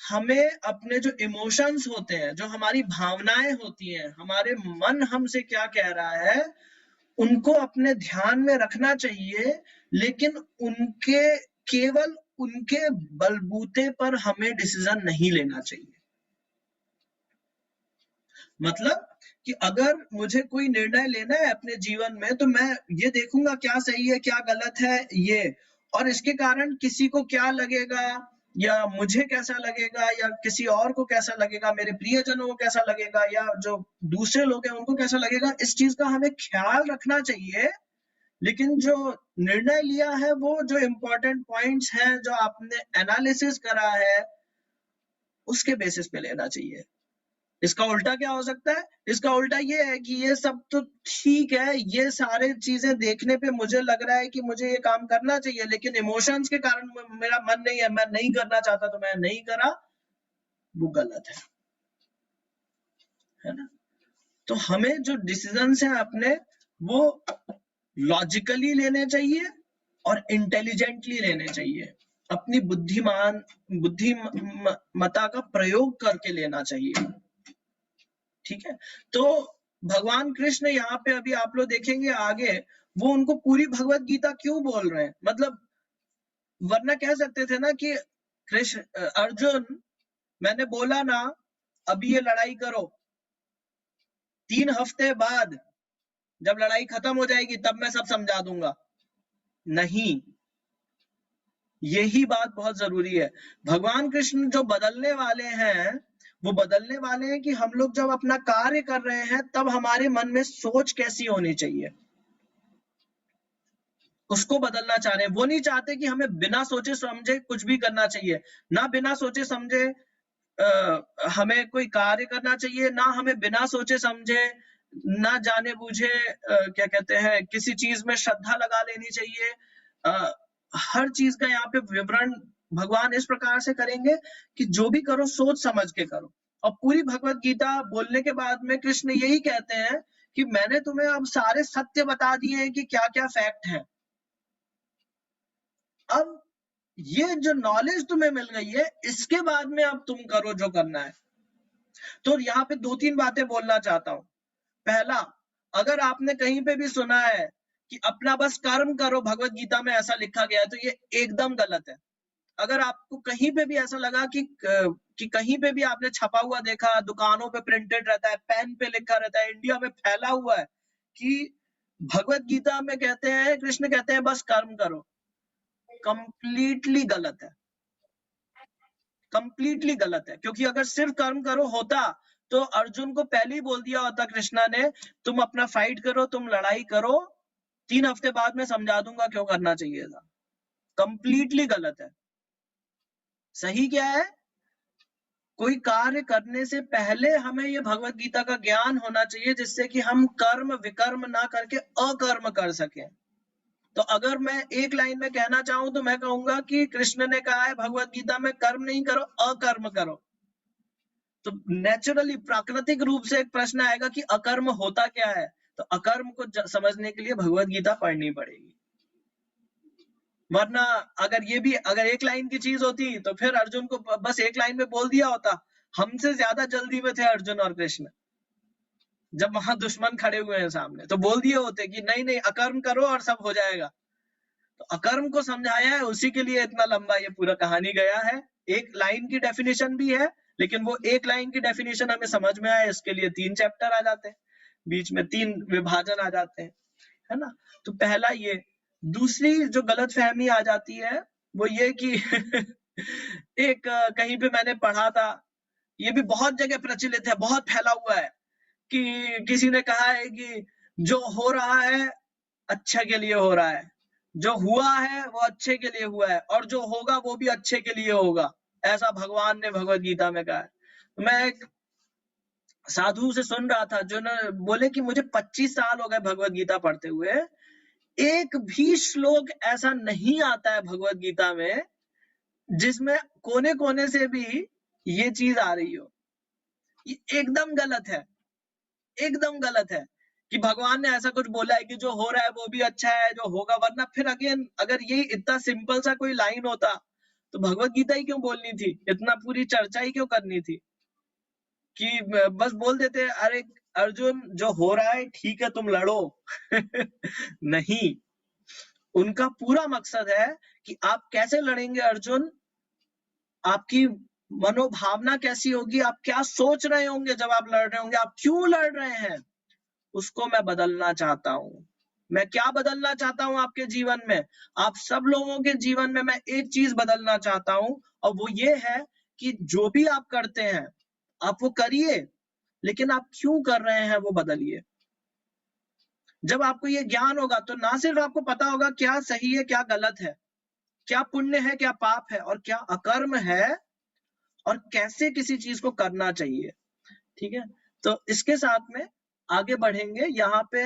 हमें अपने जो इमोशंस होते हैं, जो हमारी भावनाएं होती हैं, हमारे मन हमसे क्या कह रहा है, उनको अपने ध्यान में रखना चाहिए, लेकिन केवल उनके बलबूते पर हमें डिसीजन नहीं लेना चाहिए। मतलब कि अगर मुझे कोई निर्णय लेना है अपने जीवन में, तो मैं ये देखूंगा क्या सही है क्या गलत है ये, और इसके कारण किसी को क्या लगेगा, या मुझे कैसा लगेगा, या किसी और को कैसा लगेगा, मेरे प्रियजनों को कैसा लगेगा, या जो दूसरे लोग हैं उनको कैसा लगेगा, इस चीज का हमें ख्याल रखना चाहिए। लेकिन जो निर्णय लिया है, वो जो इम्पोर्टेंट पॉइंट्स हैं, जो आपने एनालिसिस करा है, उसके बेसिस पे लेना चाहिए। इसका उल्टा क्या हो सकता है? इसका उल्टा ये है कि ये सब तो ठीक है, ये सारे चीजें देखने पे मुझे लग रहा है कि मुझे ये काम करना चाहिए, लेकिन इमोशंस के कारण मेरा मन नहीं है, मैं नहीं करना चाहता, तो मैं नहीं करा, वो गलत है ना। तो हमें जो डिसीजंस हैं अपने, वो लॉजिकली लेने चाहिए और इंटेलिजेंटली लेने चाहिए, अपनी बुद्धिमत्ता का प्रयोग करके लेना चाहिए। ठीक है, तो भगवान कृष्ण यहाँ पे, अभी आप लोग देखेंगे आगे, वो उनको पूरी भगवत गीता क्यों बोल रहे हैं। मतलब वरना कह सकते थे ना कि कृष्ण अर्जुन, मैंने बोला ना अभी ये लड़ाई करो, 3 हफ्ते बाद जब लड़ाई खत्म हो जाएगी तब मैं सब समझा दूंगा। नहीं, यही बात बहुत जरूरी है। भगवान कृष्ण जो बदलने वाले हैं, वो बदलने वाले हैं कि हम लोग जब अपना कार्य कर रहे हैं, तब हमारे मन में सोच कैसी होनी चाहिए, उसको बदलना चाह रहे हैं। वो नहीं चाहते कि हमें बिना सोचे समझे कुछ भी करना चाहिए, ना बिना सोचे समझे हमें कोई कार्य करना चाहिए, ना हमें बिना सोचे समझे, ना जाने बूझे क्या कहते हैं, किसी चीज में श्रद्धा लगा लेनी चाहिए। हर चीज का यहाँ पे विवरण भगवान इस प्रकार से करेंगे कि जो भी करो सोच समझ के करो। और पूरी भगवत गीता बोलने के बाद में कृष्ण यही कहते हैं कि मैंने तुम्हें अब सारे सत्य बता दिए हैं कि क्या क्या फैक्ट है। अब ये जो नॉलेज तुम्हें मिल गई है, इसके बाद में अब तुम करो जो करना है। तो यहाँ पे 2-3 बातें बोलना चाहता हूं। पहला, अगर आपने कहीं पे भी सुना है कि अपना बस कर्म करो, भगवत गीता में ऐसा लिखा गया है, तो ये एकदम गलत है। अगर आपको कहीं पे भी ऐसा लगा कि कहीं पे भी आपने छपा हुआ देखा, दुकानों पे प्रिंटेड रहता है, पेन पे लिखा रहता है, इंडिया में फैला हुआ है कि भगवत गीता में कहते हैं, कृष्ण कहते हैं बस कर्म करो, कंप्लीटली गलत है, कंप्लीटली गलत है। क्योंकि अगर सिर्फ कर्म करो होता तो अर्जुन को पहले ही बोल दिया होता कृष्णा ने, तुम अपना फाइट करो, तुम लड़ाई करो, 3 हफ्ते बाद मैं समझा दूंगा क्यों करना चाहिए था। कंप्लीटली गलत है। सही क्या है? कोई कार्य करने से पहले हमें ये भगवत गीता का ज्ञान होना चाहिए, जिससे कि हम कर्म विकर्म ना करके अकर्म कर सकें। तो अगर मैं एक लाइन में कहना चाहूं तो मैं कहूंगा कि कृष्ण ने कहा है भगवत गीता में कर्म नहीं करो, अकर्म करो। तो नेचुरली प्राकृतिक रूप से एक प्रश्न आएगा कि अकर्म होता क्या है। तो अकर्म को समझने के लिए भगवत गीता पढ़नी पड़ेगी। वरना अगर एक लाइन की चीज होती तो फिर अर्जुन को बस एक लाइन में बोल दिया होता। हमसे ज्यादा जल्दी में थे अर्जुन और कृष्ण, जब वहां दुश्मन खड़े हुए हैं सामने, तो बोल दिए होते कि नहीं नहीं अकर्म करो और सब हो जाएगा। तो अकर्म को समझाया है, उसी के लिए इतना लंबा ये पूरा कहानी गया है। एक लाइन की डेफिनेशन भी है, लेकिन वो एक लाइन की डेफिनेशन हमें समझ में आए इसके लिए 3 चैप्टर आ जाते हैं, बीच में 3 विभाजन आ जाते हैं, है ना। तो पहला ये। दूसरी जो गलतफहमी आ जाती है वो ये कि एक कहीं पे मैंने पढ़ा था, ये भी बहुत जगह प्रचलित है, बहुत फैला हुआ है, कि किसी ने कहा है कि जो हो रहा है अच्छे के लिए हो रहा है, जो हुआ है वो अच्छे के लिए हुआ है, और जो होगा वो भी अच्छे के लिए होगा। ऐसा भगवान ने भगवत गीता में कहा है। मैं एक साधु से सुन रहा था जो न बोले कि मुझे 25 साल हो गए भगवत गीता पढ़ते हुए, एक भी श्लोक ऐसा नहीं आता है भगवत गीता में जिसमें कोने कोने से भी ये चीज आ रही हो। ये एकदम गलत है, एकदम गलत है कि भगवान ने ऐसा कुछ बोला है कि जो हो रहा है वो भी अच्छा है, जो होगा। वरना फिर अगेन अगर ये इतना सिंपल सा कोई लाइन होता तो भगवत गीता ही क्यों बोलनी थी, इतना पूरी चर्चा ही क्यों करनी थी कि बस बोल देते अरे अर्जुन जो हो रहा है ठीक है तुम लड़ो। नहीं, उनका पूरा मकसद है कि आप कैसे लड़ेंगे अर्जुन, आपकी मनोभावना कैसी होगी, आप क्या सोच रहे होंगे जब आप लड़ रहे होंगे, आप क्यों लड़ रहे हैं, उसको मैं बदलना चाहता हूँ। मैं क्या बदलना चाहता हूँ आपके जीवन में, आप सब लोगों के जीवन में मैं एक चीज बदलना चाहता हूँ, और वो ये है कि जो भी आप करते हैं आप वो करिए, लेकिन आप क्यों कर रहे हैं वो बदलिए। जब आपको ये ज्ञान होगा तो ना सिर्फ आपको पता होगा क्या सही है क्या गलत है, क्या पुण्य है क्या पाप है, और क्या अकर्म है, और कैसे किसी चीज को करना चाहिए। ठीक है, तो इसके साथ में आगे बढ़ेंगे। यहाँ पे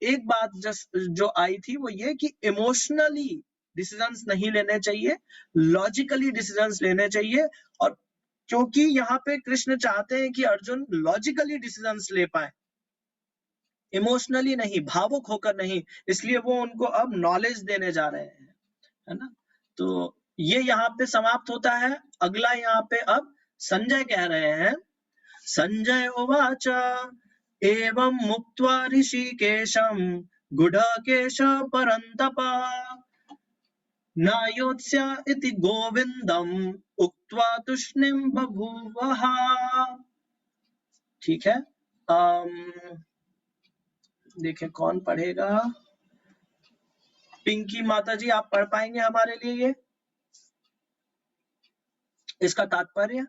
एक बात जो आई थी वो ये कि इमोशनली डिसीजंस नहीं लेने चाहिए, लॉजिकली डिसीजंस लेने चाहिए। और क्योंकि यहाँ पे कृष्ण चाहते हैं कि अर्जुन लॉजिकली डिसीजंस ले पाए, इमोशनली नहीं, भावुक होकर नहीं, इसलिए वो उनको अब नॉलेज देने जा रहे हैं, है ना। तो ये यहाँ पे समाप्त होता है। अगला यहाँ पे अब संजय कह रहे हैं, संजय उवाच एवं मुक्त्वा ऋषिकेशं गुडकेश परन्तप नायोत्स्य इति गोविंदम उक्त्वा तुष्णिं बभूवः। ठीक है, देखें कौन पढ़ेगा। पिंकी माता जी आप पढ़ पाएंगे हमारे लिए ये इसका तात्पर्य।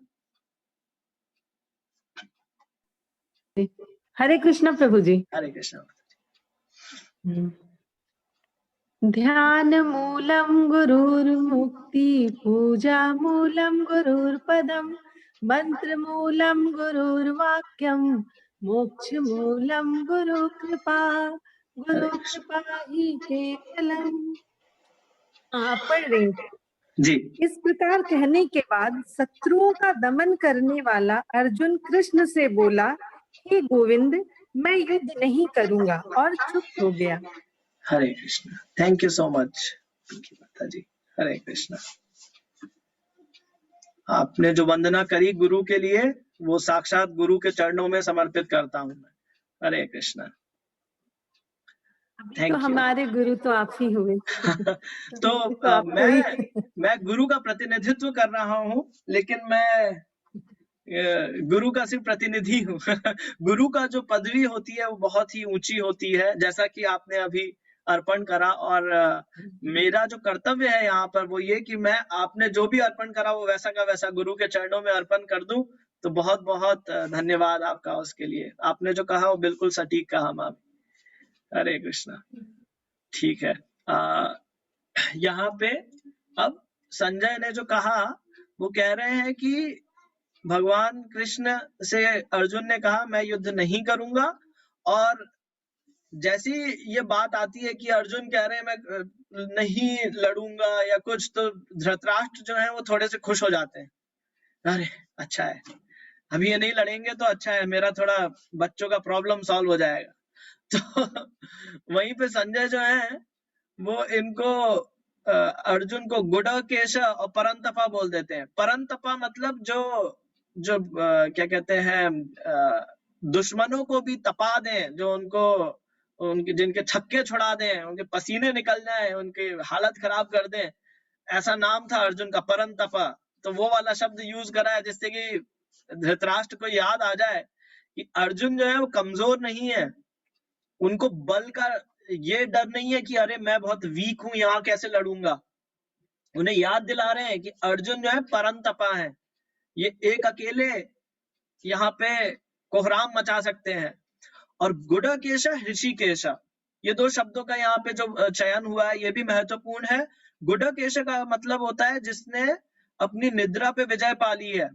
हरे कृष्ण प्रभु जी। हरे कृष्ण। ध्यान मूलम गुरुर्मुक्ति, पूजा मूलम गुरुर्पदम, मंत्र मूलम गुरुर्वाक्यम, मोक्ष मूलम गुरु कृपा, गुरु कृपा ही केवलम। आप पढ़ रही जी। इस प्रकार कहने के बाद शत्रुओं का दमन करने वाला अर्जुन कृष्ण से बोला, हे गोविंद मैं युद्ध नहीं करूंगा, और चुप हो गया। Hare Krishna, thank you so much Pinky माता जी। हरे कृष्ण। आपने जो वंदना करी गुरु के लिए वो साक्षात गुरु के चरणों में समर्पित करता हूं मैं। हरे कृष्ण। तो हमारे गुरु तो आप ही हुए। तो मैं गुरु का प्रतिनिधित्व कर रहा हूं, लेकिन मैं गुरु का सिर्फ प्रतिनिधि हूँ। गुरु का जो पदवी होती है वो बहुत ही ऊंची होती है, जैसा कि आपने अभी अर्पण करा। और मेरा जो कर्तव्य है यहाँ पर वो ये कि मैं आपने जो भी अर्पण करा वो वैसा का वैसा गुरु के चरणों में अर्पण कर दूं। तो बहुत बहुत धन्यवाद आपका उसके लिए। आपने जो कहा वो बिल्कुल सटीक कहा माम। हरे कृष्णा। ठीक है, यहाँ पे अब संजय ने जो कहा वो कह रहे हैं कि भगवान कृष्ण से अर्जुन ने कहा मैं युद्ध नहीं करूंगा, और जैसी ये बात आती है कि अर्जुन कह रहे हैं मैं नहीं लड़ूंगा या कुछ, तो धृतराष्ट्र जो है वो थोड़े से खुश हो जाते हैं। अरे अच्छा है, अभी ये नहीं लड़ेंगे तो अच्छा है, मेरा थोड़ा बच्चों का प्रॉब्लम सॉल्व हो जाएगा। तो वहीं पे संजय जो है वो इनको अर्जुन को गुडकेश और परंतपा बोल देते हैं। परंतपा मतलब जो क्या कहते हैं, दुश्मनों को भी तपा दें, जो उनके जिनके छक्के छुड़ा दें, उनके पसीने निकल जाए, उनकी हालत खराब कर दें, ऐसा नाम था अर्जुन का, परंतपा। तो वो वाला शब्द यूज करा है जिससे कि धृतराष्ट्र को याद आ जाए कि अर्जुन जो है वो कमजोर नहीं है, उनको बल का ये डर नहीं है कि अरे मैं बहुत वीक हूं यहाँ कैसे लड़ूंगा। उन्हें याद दिला रहे हैं कि अर्जुन जो है परंतपा है, ये एक अकेले यहाँ पे कोहराम मचा सकते हैं। और गुडकेश ऋषिकेश, ये दो शब्दों का यहाँ पे जो चयन हुआ है ये भी महत्वपूर्ण है। गुडकेश का मतलब होता है जिसने अपनी निद्रा पे विजय पा ली है।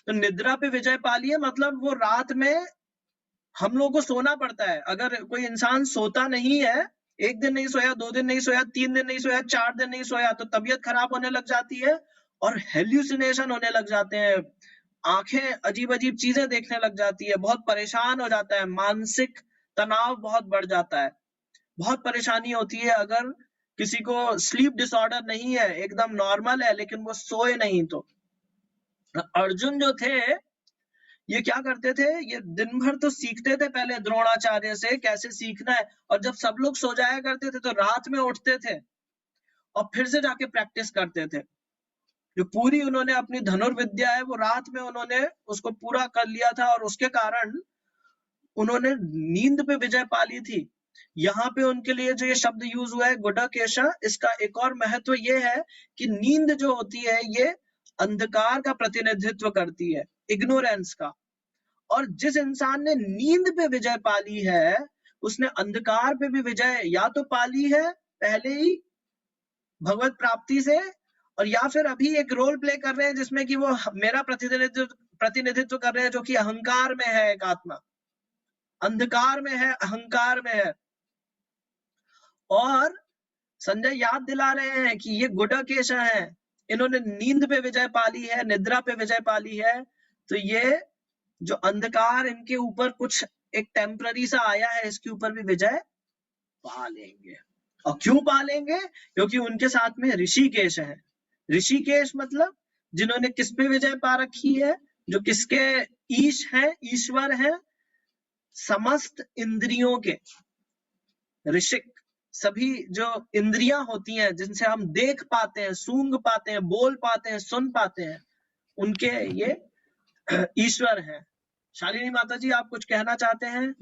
तो निद्रा पे विजय पा ली है मतलब वो रात में हम लोगों को सोना पड़ता है। अगर कोई इंसान सोता नहीं है, 1 दिन नहीं सोया, 2 दिन नहीं सोया, 3 दिन नहीं सोया, 4 दिन नहीं सोया, तो तबीयत खराब होने लग जाती है और हेल्यूसिनेशन होने लग जाते हैं, आंखें अजीब अजीब चीजें देखने लग जाती है, बहुत परेशान हो जाता है, मानसिक तनाव बहुत बढ़ जाता है, बहुत परेशानी होती है। अगर किसी को स्लीप डिसऑर्डर नहीं है, एकदम नॉर्मल है, लेकिन वो सोए नहीं तो। अर्जुन जो थे ये क्या करते थे, ये दिन भर तो सीखते थे पहले द्रोणाचार्य से कैसे सीखना है, और जब सब लोग सो जाया करते थे तो रात में उठते थे और फिर से जाके प्रैक्टिस करते थे। जो पूरी उन्होंने अपनी धनुर्विद्या है वो रात में उन्होंने उसको पूरा कर लिया था, और उसके कारण उन्होंने नींद पे विजय पा ली थी। यहाँ पे उनके लिए जो ये शब्द यूज हुआ है गुडकेशा, इसका एक और महत्व ये है कि नींद जो होती है ये अंधकार का प्रतिनिधित्व करती है, इग्नोरेंस का। और जिस इंसान ने नींद पे विजय पा ली है उसने अंधकार पे भी विजय या तो पा ली है पहले ही भगवत प्राप्ति से, और या फिर अभी एक रोल प्ले कर रहे हैं जिसमें कि वो मेरा प्रतिनिधित्व कर रहे हैं, जो कि अहंकार में है, एक आत्मा अंधकार में है, अहंकार में है। और संजय याद दिला रहे हैं कि ये गुडकेशा है, इन्होंने नींद पे विजय पा ली है, निद्रा पे विजय पा ली है। तो ये जो अंधकार इनके ऊपर कुछ एक टेम्पररी सा आया है, इसके ऊपर भी विजय पा लेंगे। और क्यों पा लेंगे? क्योंकि उनके साथ में ऋषिकेश है। ऋषिकेश मतलब जिन्होंने किस पे विजय पा रखी है, जो किसके ईश है, ईश्वर है, समस्त इंद्रियों के ऋषिक, सभी जो इंद्रियां होती हैं जिनसे हम देख पाते हैं, सूंघ पाते हैं, बोल पाते हैं, सुन पाते हैं, उनके ये ईश्वर हैं। शालिनी माता जी आप कुछ कहना चाहते हैं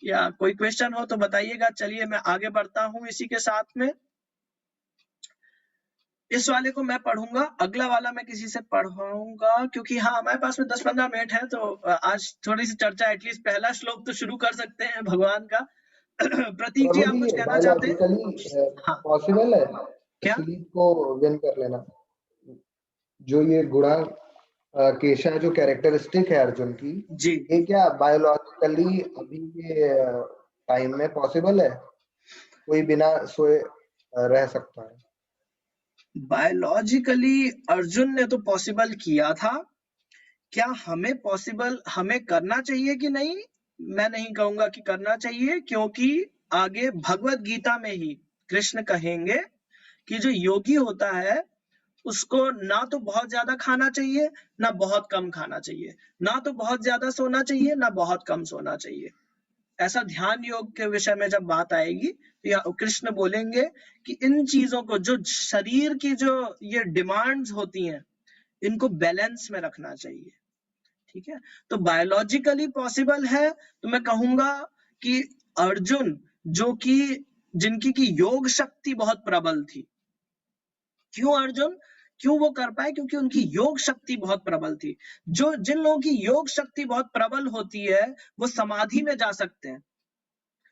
या कोई क्वेश्चन हो तो बताइएगा। चलिए मैं आगे बढ़ता हूं इसी के साथ में। इस वाले को मैं पढ़ूंगा, अगला वाला मैं किसी से पढ़ाऊंगा, क्योंकि हाँ हमारे पास में 10-15 मिनट है, तो आज थोड़ी सी चर्चा, एटलीस्ट पहला श्लोक तो शुरू कर सकते हैं भगवान का। प्रतीक जी आप कुछ कहना चाहते हैं? हाँ पॉसिबल है क्या स्लीप को विन कर लेना? जो ये गुणा केशा जो कैरेक्टरिस्टिक है अर्जुन की जी, ये क्या बायोलॉजिकली अभी के टाइम में पॉसिबल है? कोई बिना सोए रह सकता है? बायोलॉजिकली अर्जुन ने तो पॉसिबल किया था, क्या हमें पॉसिबल हमें करना चाहिए कि नहीं? मैं नहीं कहूंगा कि करना चाहिए, क्योंकि आगे भगवत गीता में ही कृष्ण कहेंगे कि जो योगी होता है उसको ना तो बहुत ज्यादा खाना चाहिए ना बहुत कम खाना चाहिए, ना तो बहुत ज्यादा सोना चाहिए ना बहुत कम सोना चाहिए। ऐसा ध्यान योग के विषय में जब बात आएगी तो कृष्ण बोलेंगे कि इन चीजों को, जो शरीर की जो ये डिमांड्स होती हैं, इनको बैलेंस में रखना चाहिए। ठीक है, तो बायोलॉजिकली पॉसिबल है तो मैं कहूंगा कि अर्जुन जो कि जिनकी की योग शक्ति बहुत प्रबल थी, क्यों अर्जुन क्यों वो कर पाए? क्योंकि उनकी योग शक्ति बहुत प्रबल थी। जो जिन लोगों की योग शक्ति बहुत प्रबल होती है वो समाधि में जा सकते हैं।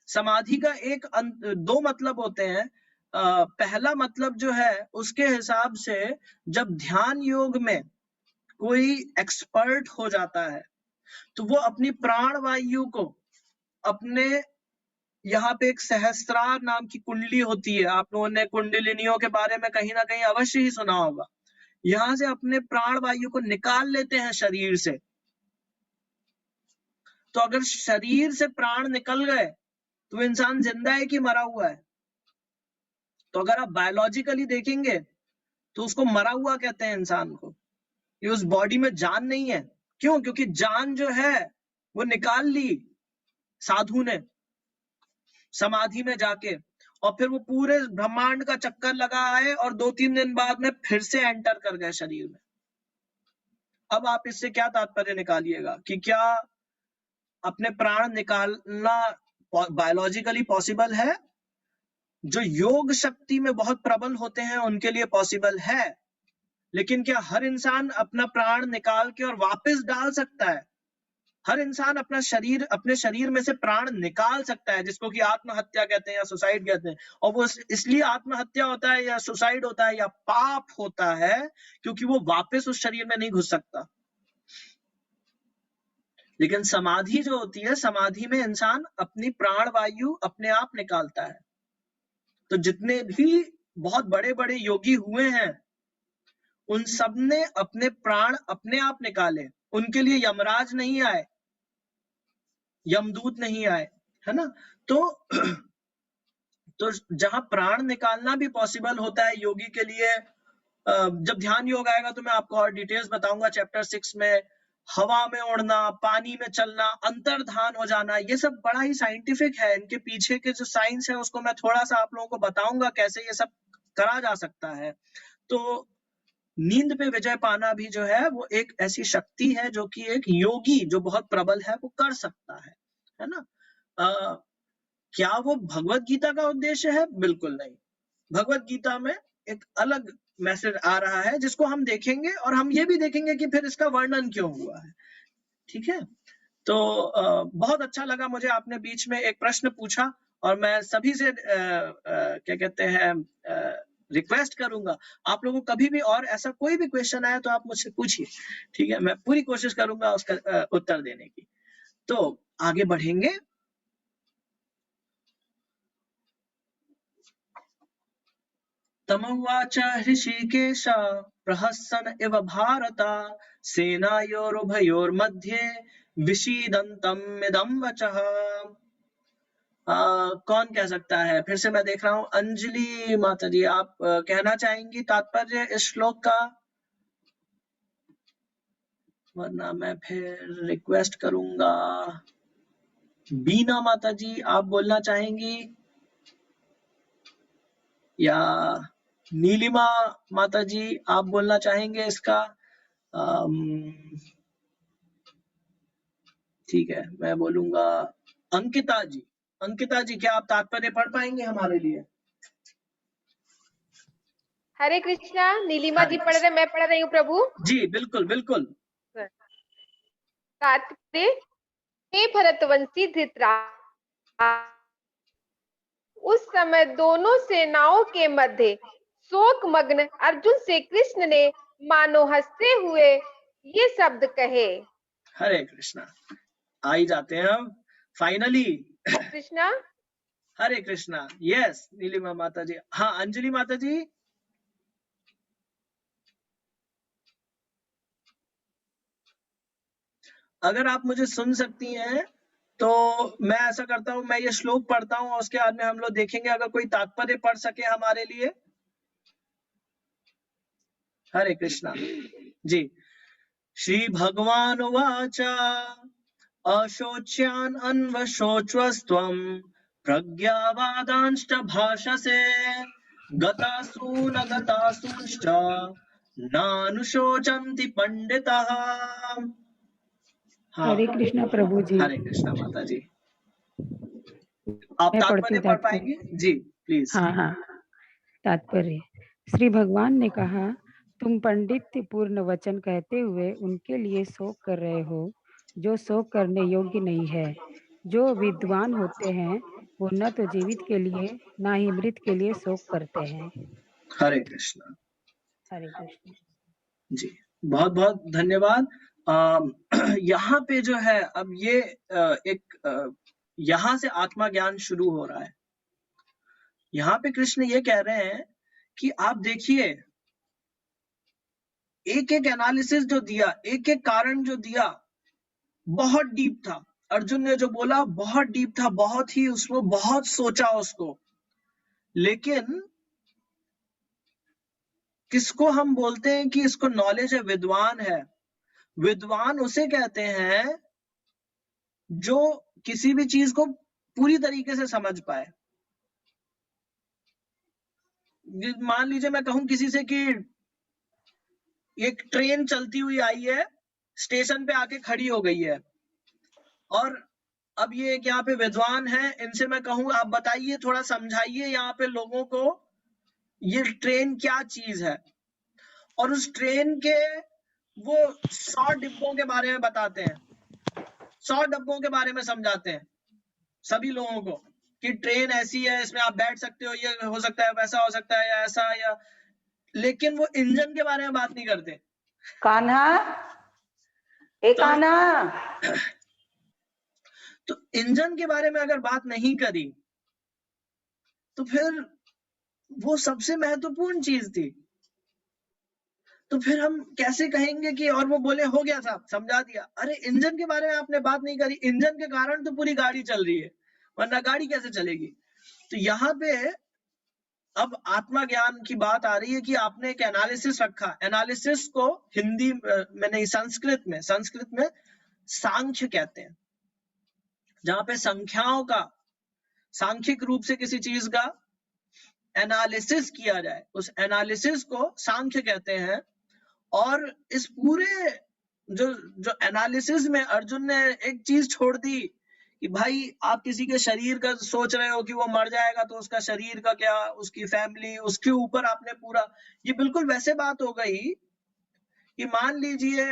समाधि का दो मतलब होते हैं। पहला मतलब जो है उसके हिसाब से जब ध्यान योग में कोई एक्सपर्ट हो जाता है तो वो अपनी प्राण वायु को अपने, यहाँ पे एक सहस्त्रार नाम की कुंडली होती है, आप लोगों ने कुंडलिनियों के बारे में कहीं ना कहीं अवश्य ही सुना होगा। यहाँ से अपने प्राण वायु को निकाल लेते हैं शरीर से। तो अगर शरीर से प्राण निकल गए तो इंसान जिंदा है कि मरा हुआ है? तो अगर आप बायोलॉजिकली देखेंगे तो उसको मरा हुआ कहते हैं इंसान को। ये उस बॉडी में जान नहीं है। क्यों? क्योंकि जान जो है वो निकाल ली साधु ने समाधि में जाके, और फिर वो पूरे ब्रह्मांड का चक्कर लगा आए और 2-3 दिन बाद में फिर से एंटर कर गए शरीर में। अब आप इससे क्या तात्पर्य निकालिएगा कि क्या अपने प्राण निकालना बायोलॉजिकली पॉसिबल है? जो योग शक्ति में बहुत प्रबल होते हैं उनके लिए पॉसिबल है, लेकिन क्या हर इंसान अपना प्राण निकाल के और वापस डाल सकता है? हर इंसान अपने शरीर में से प्राण निकाल सकता है, जिसको कि आत्महत्या कहते हैं या सुसाइड कहते हैं। और वो इसलिए आत्महत्या होता है या सुसाइड होता है या पाप होता है क्योंकि वो वापस उस शरीर में नहीं घुस सकता। लेकिन समाधि जो होती है, समाधि में इंसान अपनी प्राण वायु अपने आप निकालता है। तो जितने भी बहुत बड़े बड़े योगी हुए हैं, उन सब ने अपने प्राण अपने आप निकाले। उनके लिए यमराज नहीं आए, यमदूत नहीं आए, है ना। तो जहां प्राण निकालना भी पॉसिबल होता है योगी के लिए, जब ध्यान योग आएगा तो मैं आपको और डिटेल्स बताऊंगा चैप्टर 6 में। हवा में उड़ना, पानी में चलना, अंतर्धान हो जाना, ये सब बड़ा ही साइंटिफिक है। इनके पीछे के जो साइंस है उसको मैं थोड़ा सा आप लोगों को बताऊंगा कैसे ये सब करा जा सकता है। तो नींद पे विजय पाना भी जो है वो एक ऐसी शक्ति है जो कि एक योगी जो बहुत प्रबल है वो कर सकता है ना। क्या वो भगवत गीता का उद्देश्य है? बिल्कुल नहीं। भगवत गीता में एक अलग मैसेज आ रहा है जिसको हम देखेंगे, और हम ये भी देखेंगे कि फिर इसका वर्णन क्यों हुआ है। ठीक है, तो बहुत अच्छा लगा मुझे, आपने बीच में एक प्रश्न पूछा और मैं सभी से क्या कहते हैं रिक्वेस्ट करूंगा, आप लोगों को कभी भी और ऐसा कोई भी क्वेश्चन आया तो आप मुझसे पूछिए। ठीक है, मैं पूरी कोशिश करूंगा उसका उत्तर देने की। तो आगे बढ़ेंगे। तमुवाच हृषीकेश प्रहसन इव भारत सेनायोरुभयोर्मध्ये विषीदन्तम् इदं वचः। कौन कह सकता है? फिर से मैं देख रहा हूँ, अंजलि माता जी, आप कहना चाहेंगी तात्पर्य इस श्लोक का? वरना मैं फिर रिक्वेस्ट करूंगा। बीना माता जी, आप बोलना चाहेंगी? या नीलिमा माता जी, आप बोलना चाहेंगे इसका? ठीक है, मैं बोलूंगा। अंकिता जी, अंकिता जी, क्या आप तात्पर्य पढ़ पाएंगे हमारे लिए? हरे कृष्णा। नीलिमा जी पढ़ रहे, मैं पढ़ रही हूँ प्रभु जी। बिल्कुल बिल्कुल। तात्पर्य, हे भरतवंशी धृतराष्ट्र, उस समय दोनों सेनाओं के मध्य शोक मग्न अर्जुन से कृष्ण ने मानो हंसते हुए ये शब्द कहे। हरे कृष्णा। आ ही जाते हैं हम फाइनली। कृष्णा। हरे कृष्णा। यस नीलिमा माता जी। हाँ अंजलि माता जी। अगर आप मुझे सुन सकती हैं तो मैं ऐसा करता हूं, मैं ये श्लोक पढ़ता हूं और उसके बाद में हम लोग देखेंगे अगर कोई तात्पर्य पढ़ सके हमारे लिए। हरे कृष्णा जी। श्री भगवान उवाच अशोच्यान अन्वशोचस्त्वं प्रज्ञावादांश्च भाषसे गतासून गतासूंश्च नानुशोचन्ति पंडिताः। हाँ, हरे कृष्णा प्रभु जी। हरे कृष्णा माता जी। आप तात्पर्य पढ़ पाएंगे? जी प्लीज। हाँ। तात्पर्य, श्री भगवान ने कहा, तुम पंडित पूर्ण वचन कहते हुए उनके लिए शोक कर रहे हो जो शोक करने योग्य नहीं है। जो विद्वान होते हैं वो न तो जीवित के लिए न ही मृत के लिए शोक करते हैं। हरे कृष्णा। हरे कृष्ण जी, बहुत बहुत धन्यवाद। यहाँ पे जो है अब ये एक यहाँ से आत्मा ज्ञान शुरू हो रहा है। यहाँ पे कृष्ण ये कह रहे हैं कि आप देखिए, एक एक एनालिसिस जो दिया, एक एक कारण जो दिया, बहुत डीप था। अर्जुन ने जो बोला बहुत डीप था, बहुत ही उसको बहुत सोचा उसको। लेकिन किसको हम बोलते हैं कि इसको नॉलेज है, विद्वान है। विद्वान उसे कहते हैं जो किसी भी चीज को पूरी तरीके से समझ पाए। मान लीजिए मैं कहूं किसी से कि एक ट्रेन चलती हुई आई है, स्टेशन पे आके खड़ी हो गई है, और अब ये एक यहाँ पे विद्वान है, इनसे मैं कहूँ आप बताइए, थोड़ा समझाइए यहाँ पे लोगों को ये ट्रेन क्या चीज है। और उस ट्रेन के वो 100 डिब्बों के बारे में बताते हैं। 100 डब्बों के बारे में समझाते हैं सभी लोगों को कि ट्रेन ऐसी है, इसमें आप बैठ सकते हो, ये हो सकता है, वैसा हो सकता है, या ऐसा, या, लेकिन वो इंजन के बारे में बात नहीं करते। कान्हा, कान्हा, तो इंजन के बारे में अगर बात नहीं करी तो फिर वो सबसे महत्वपूर्ण चीज थी। तो फिर हम कैसे कहेंगे कि, और वो बोले हो गया साहब, समझा दिया। अरे इंजन के बारे में आपने बात नहीं करी, इंजन के कारण तो पूरी गाड़ी चल रही है, वरना गाड़ी कैसे चलेगी। तो यहाँ पे अब आत्मा ज्ञान की बात आ रही है कि आपने एक एनालिसिस रखा। एनालिसिस को हिंदी में नहीं, संस्कृत में सांख्य कहते हैं, जहां पे संख्याओं का सांख्यिक रूप से किसी चीज का एनालिसिस किया जाए, उस एनालिसिस को सांख्य कहते हैं। और इस पूरे जो एनालिसिस में अर्जुन ने एक चीज छोड़ दी कि भाई आप किसी के शरीर का सोच रहे हो कि वो मर जाएगा तो उसका शरीर का क्या, उसकी फैमिली, उसके ऊपर आपने पूरा, ये बिल्कुल वैसे बात हो गई कि मान लीजिए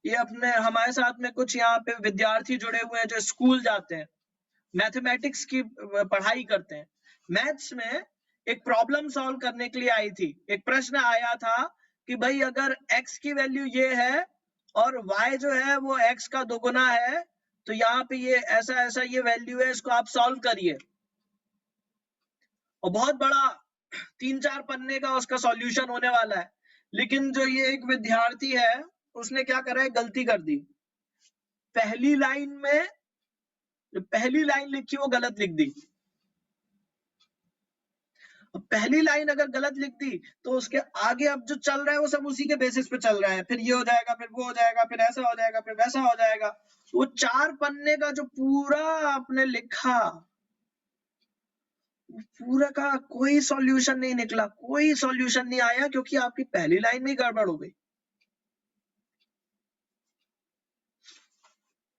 ये अपने हमारे साथ में कुछ यहाँ पे विद्यार्थी जुड़े हुए हैं जो स्कूल जाते हैं, मैथमेटिक्स की पढ़ाई करते हैं। मैथ्स में एक प्रॉब्लम सॉल्व करने के लिए आई थी, एक प्रश्न आया था कि भाई अगर x की वैल्यू ये है और y जो है वो x का दोगुना है, तो यहाँ पे ये ऐसा ऐसा ये वैल्यू है, इसको आप सॉल्व करिए। और बहुत बड़ा 3-4 पन्ने का उसका सॉल्यूशन होने वाला है। लेकिन जो ये एक विद्यार्थी है, उसने क्या करा है, गलती कर दी। पहली लाइन लिखी वो गलत लिख दी। पहली लाइन अगर गलत लिख दी तो उसके आगे अब जो चल रहा है वो सब उसी के बेसिस पे चल रहा है। फिर ये हो जाएगा, फिर वो हो जाएगा, फिर ऐसा हो जाएगा, फिर वैसा हो जाएगा। वो 4 पन्ने का जो पूरा आपने लिखा, पूरा का कोई सॉल्यूशन नहीं निकला, कोई सॉल्यूशन नहीं आया, क्योंकि आपकी पहली लाइन में गड़बड़ हो गई।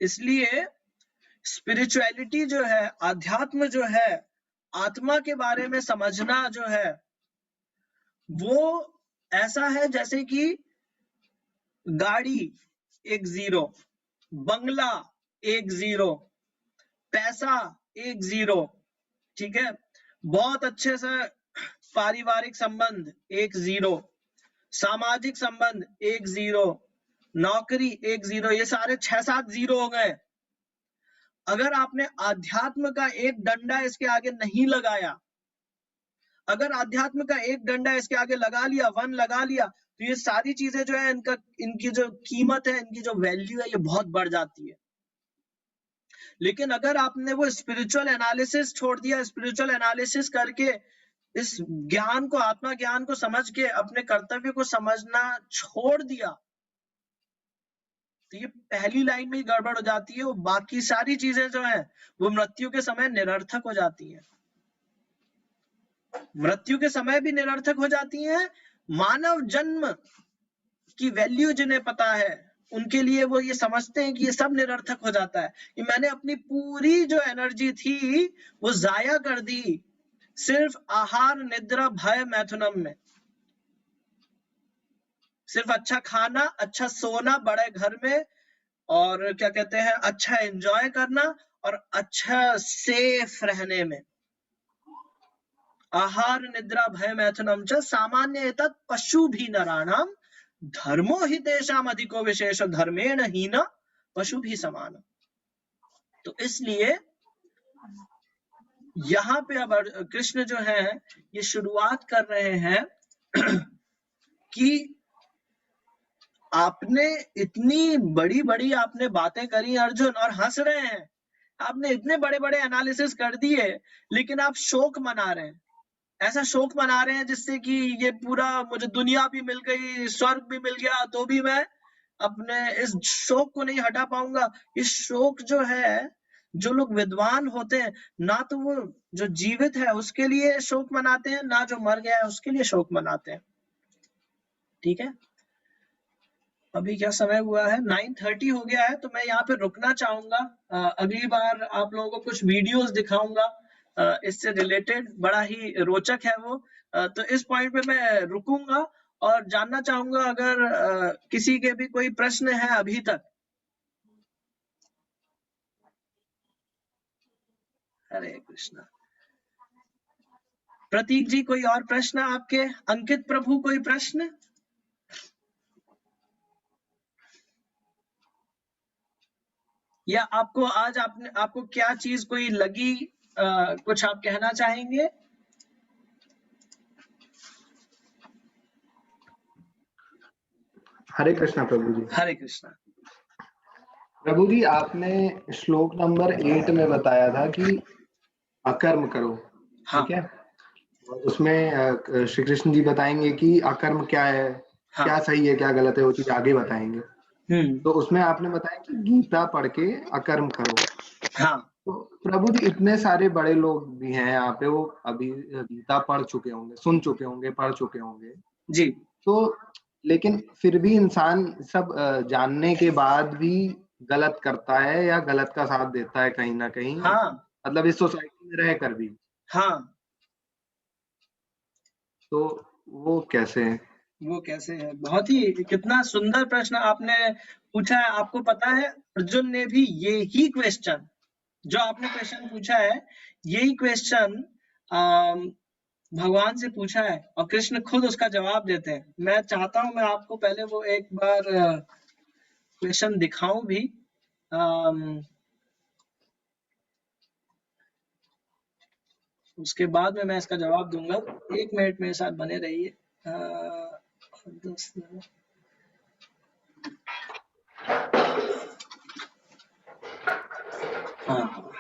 इसलिए स्पिरिचुअलिटी जो है, अध्यात्म जो है, आत्मा के बारे में समझना जो है, वो ऐसा है जैसे कि गाड़ी 1 0, बंगला 1 0, पैसा 1 0, ठीक है, बहुत अच्छे से पारिवारिक संबंध 1 0, सामाजिक संबंध 1 0, नौकरी 1 0, ये सारे 6-7 0 हो गए। अगर आपने आध्यात्म का एक डंडा इसके आगे नहीं लगाया, अगर आध्यात्म का एक डंडा इसके आगे लगा लिया, 1 लगा लिया, तो ये सारी चीजें जो है, इनकी जो कीमत है, इनकी जो वैल्यू है, ये बहुत बढ़ जाती है। लेकिन अगर आपने वो स्पिरिचुअल एनालिसिस छोड़ दिया, स्पिरिचुअल एनालिसिस करके इस ज्ञान को, आत्मा ज्ञान को समझ के अपने कर्तव्य को समझना छोड़ दिया, तो ये पहली लाइन में ही गड़बड़ हो जाती है। वो बाकी सारी चीजें जो है वो मृत्यु के समय निरर्थक हो जाती है। मृत्यु के समय भी निरर्थक हो जाती हैं। मानव जन्म की वैल्यू जिन्हें पता है, उनके लिए वो ये समझते हैं कि ये सब निरर्थक हो जाता है, कि मैंने अपनी पूरी जो एनर्जी थी वो जाया कर दी सिर्फ आहार, निद्रा, भय, मैथुनम में। सिर्फ अच्छा खाना, अच्छा सोना, बड़े घर में, और क्या कहते हैं, अच्छा एंजॉय करना और अच्छा सेफ रहने में। आहार, निद्रा, भय, मैथुनम च सामान्य एतत् पशु भी नराणाम धर्मो हि तेषाम अधिको विशेष धर्मेण हीन पशु भी समान। तो इसलिए यहाँ पे अब कृष्ण जो है ये शुरुआत कर रहे हैं कि आपने इतनी बड़ी बड़ी आपने बातें करी अर्जुन, और हंस रहे हैं। आपने इतने बड़े बड़े एनालिसिस कर दिए, लेकिन आप शोक मना रहे हैं। ऐसा शोक मना रहे हैं जिससे कि ये पूरा, मुझे दुनिया भी मिल गई, स्वर्ग भी मिल गया, तो भी मैं अपने इस शोक को नहीं हटा पाऊंगा। इस शोक जो है, जो लोग विद्वान होते हैं, ना तो वो जो जीवित है उसके लिए शोक मनाते हैं, ना जो मर गया है उसके लिए शोक मनाते हैं। ठीक है, अभी क्या समय हुआ है, 9:30 हो गया है, तो मैं यहाँ पे रुकना चाहूंगा। अगली बार आप लोगों को कुछ वीडियोस दिखाऊंगा इससे रिलेटेड, बड़ा ही रोचक है वो। तो इस पॉइंट पे मैं रुकूंगा और जानना चाहूंगा अगर किसी के भी कोई प्रश्न है अभी तक। हरे कृष्णा। प्रतीक जी कोई और प्रश्न आपके? अंकित प्रभु कोई प्रश्न? या आपको आज आपको क्या चीज कोई लगी, कुछ आप कहना चाहेंगे? हरे कृष्णा प्रभु जी। हरे कृष्णा। प्रभु जी, आपने श्लोक नंबर 8 में बताया था कि अकर्म करो, ठीक है? उसमें श्री कृष्ण जी बताएंगे कि अकर्म क्या है, क्या सही है, क्या गलत है, वो चीज आगे बताएंगे। तो उसमें आपने बताया कि गीता पढ़ के अकर्म करो। हाँ। तो प्रभु जी, इतने सारे बड़े लोग भी हैं यहाँ पे, वो अभी गीता पढ़ चुके होंगे, सुन चुके होंगे, पढ़ चुके होंगे जी। तो लेकिन फिर भी इंसान सब जानने के बाद भी गलत करता है या गलत का साथ देता है कहीं ना कहीं। हाँ। मतलब इस सोसाइटी में रहकर भी। हाँ। तो वो कैसे है? वो कैसे है? बहुत ही कितना सुंदर प्रश्न आपने पूछा है। आपको पता है अर्जुन ने भी यही क्वेश्चन, जो आपने क्वेश्चन पूछा है, यही क्वेश्चन भगवान से पूछा है और कृष्ण खुद उसका जवाब देते हैं। मैं चाहता हूं मैं आपको पहले वो एक बार क्वेश्चन दिखाऊं भी। उसके बाद में मैं इसका जवाब दूंगा। 1 मिनट मेरे साथ बने रहिए। हाँ,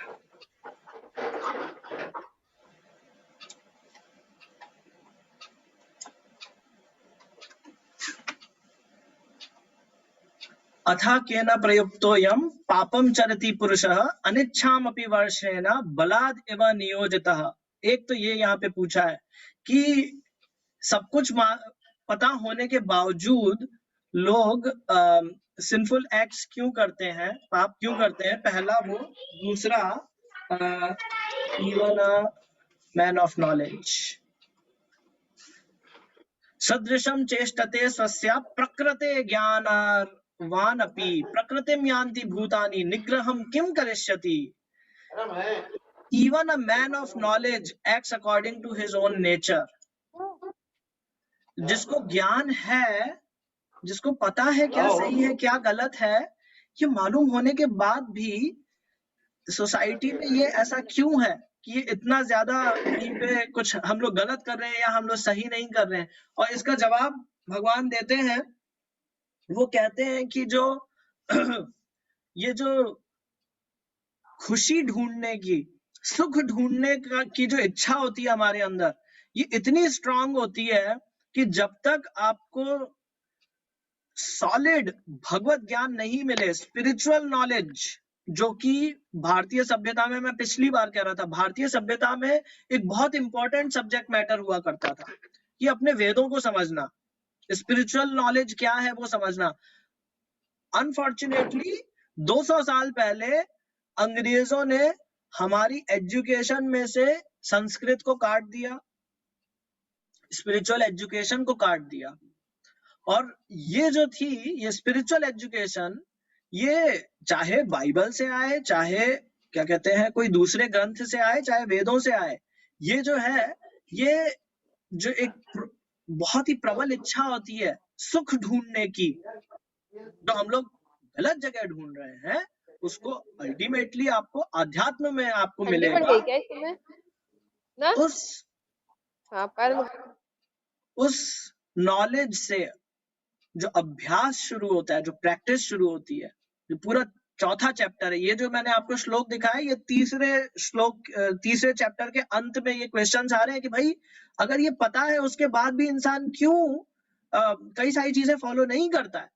अथा केन प्रयुक्तोऽयं पापं चरति पुरुषः अनिच्छामपि वर्षेण बलाद् इव नियोजितः। एक तो ये यहाँ पे पूछा है कि सब कुछ पता होने के बावजूद लोग सिंफुल एक्ट्स क्यों करते हैं, पाप क्यों करते हैं, पहला वो। दूसरा, even a man of knowledge सदृशं चेष्टते स्वस्य प्रकृते ज्ञानवान् अपि प्रकृतिं यान्ति भूतानि निग्रहं किं करिष्यति। Even a man of knowledge acts according to his own nature. जिसको ज्ञान है, जिसको पता है क्या सही है क्या गलत है, ये मालूम होने के बाद भी सोसाइटी में ये ऐसा क्यों है कि ये इतना ज्यादा कहीं पे कुछ हम लोग गलत कर रहे हैं या हम लोग सही नहीं कर रहे हैं। और इसका जवाब भगवान देते हैं। वो कहते हैं कि जो ये जो खुशी ढूंढने की, सुख ढूंढने की जो इच्छा होती है हमारे अंदर, ये इतनी स्ट्रांग होती है कि जब तक आपको सॉलिड भगवत ज्ञान नहीं मिले, स्पिरिचुअल नॉलेज, जो कि भारतीय सभ्यता में, मैं पिछली बार कह रहा था, भारतीय सभ्यता में एक बहुत इंपॉर्टेंट सब्जेक्ट मैटर हुआ करता था कि अपने वेदों को समझना, स्पिरिचुअल नॉलेज क्या है वो समझना। अनफॉर्चुनेटली 200 साल पहले अंग्रेजों ने हमारी एजुकेशन में से संस्कृत को काट दिया, स्पिरिचुअल एजुकेशन को काट दिया। और ये जो थी, ये स्पिरिचुअल एजुकेशन, ये चाहे बाइबल से आए, चाहे क्या कहते हैं कोई दूसरे ग्रंथ से आए, चाहे वेदों से आए, ये जो है, ये जो एक बहुत ही प्रबल इच्छा होती है सुख ढूंढने की, जो हम लोग गलत जगह ढूंढ रहे हैं, उसको अल्टीमेटली आपको अध्यात्म में आपको मिलेगा। उस नॉलेज से जो अभ्यास शुरू होता है, जो प्रैक्टिस शुरू होती है, जो पूरा 4था चैप्टर है, ये जो मैंने आपको श्लोक दिखाया, ये तीसरे चैप्टर के अंत में ये क्वेश्चंस आ रहे हैं कि भाई अगर ये पता है उसके बाद भी इंसान क्यों कई सारी चीजें फॉलो नहीं करता है।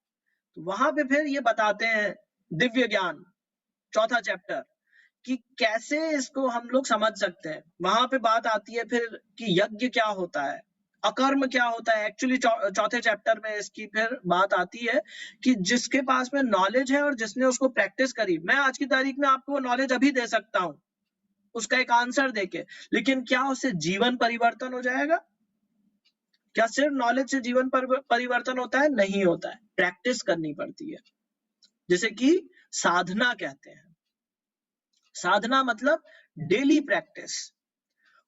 तो वहां पे फिर ये बताते हैं दिव्य ज्ञान, 4था चैप्टर, कि कैसे इसको हम लोग समझ सकते हैं। वहां पे बात आती है फिर कि यज्ञ क्या होता है, अकर्म क्या होता है। एक्चुअली 4थे चैप्टर में इसकी फिर बात आती है कि जिसके पास में नॉलेज है और जिसने उसको प्रैक्टिस करी, मैं आज की तारीख में आपको नॉलेज अभी दे सकता हूं उसका एक आंसर देके, लेकिन क्या उससे जीवन परिवर्तन हो जाएगा? क्या सिर्फ नॉलेज से जीवन परिवर्तन होता है? नहीं होता है, प्रैक्टिस करनी पड़ती है, जिसे कि साधना कहते हैं। साधना मतलब डेली प्रैक्टिस,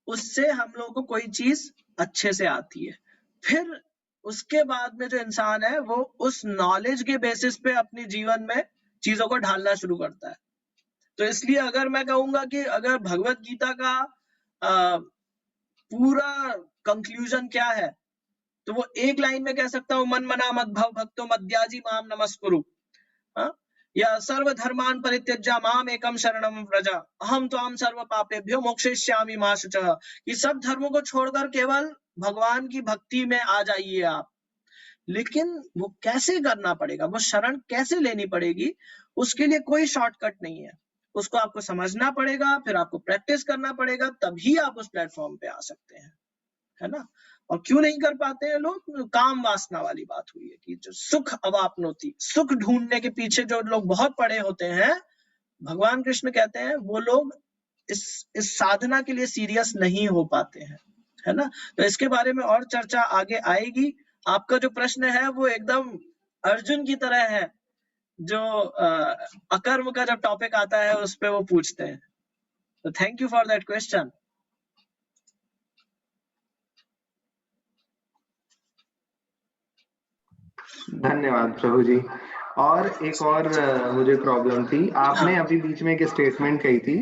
उससे हम लोगों को कोई चीज अच्छे से आती है। फिर उसके बाद में जो इंसान है वो उस नॉलेज के बेसिस पे अपने जीवन में चीजों को ढालना शुरू करता है। तो इसलिए अगर मैं कहूंगा कि अगर भगवत गीता का पूरा कंक्लूजन क्या है, तो वो एक लाइन में कह सकता हूँ, मन मना मद भव भक्तो मद्याजी माम नमस्कुरु, या सर्वधर्मान परित्यज्य माम एकम शरणम व्रज अहम त्वाम सर्व पापेभ्यो मोक्षयिष्यामि मा शुचः। कि सब धर्मों को छोड़कर केवल भगवान की भक्ति में आ जाइए आप। लेकिन वो कैसे करना पड़ेगा, वो शरण कैसे लेनी पड़ेगी, उसके लिए कोई शॉर्टकट नहीं है। उसको आपको समझना पड़ेगा, फिर आपको प्रैक्टिस करना पड़ेगा, तभी आप उस प्लेटफॉर्म पे आ सकते हैं, है ना। और क्यों नहीं कर पाते हैं लोग, काम वासना वाली बात हुई है कि जो सुख अवाप्नोति, सुख ढूंढने के पीछे जो लोग बहुत पड़े होते हैं, भगवान कृष्ण कहते हैं वो लोग इस साधना के लिए सीरियस नहीं हो पाते हैं, है ना। तो इसके बारे में और चर्चा आगे आएगी। आपका जो प्रश्न है वो एकदम अर्जुन की तरह है, जो अकर्म का जब टॉपिक आता है उस पे वो पूछते हैं। तो thank you for that question. धन्यवाद प्रभु जी। और एक और मुझे प्रॉब्लम थी, आपने अभी बीच में एक स्टेटमेंट कही थी,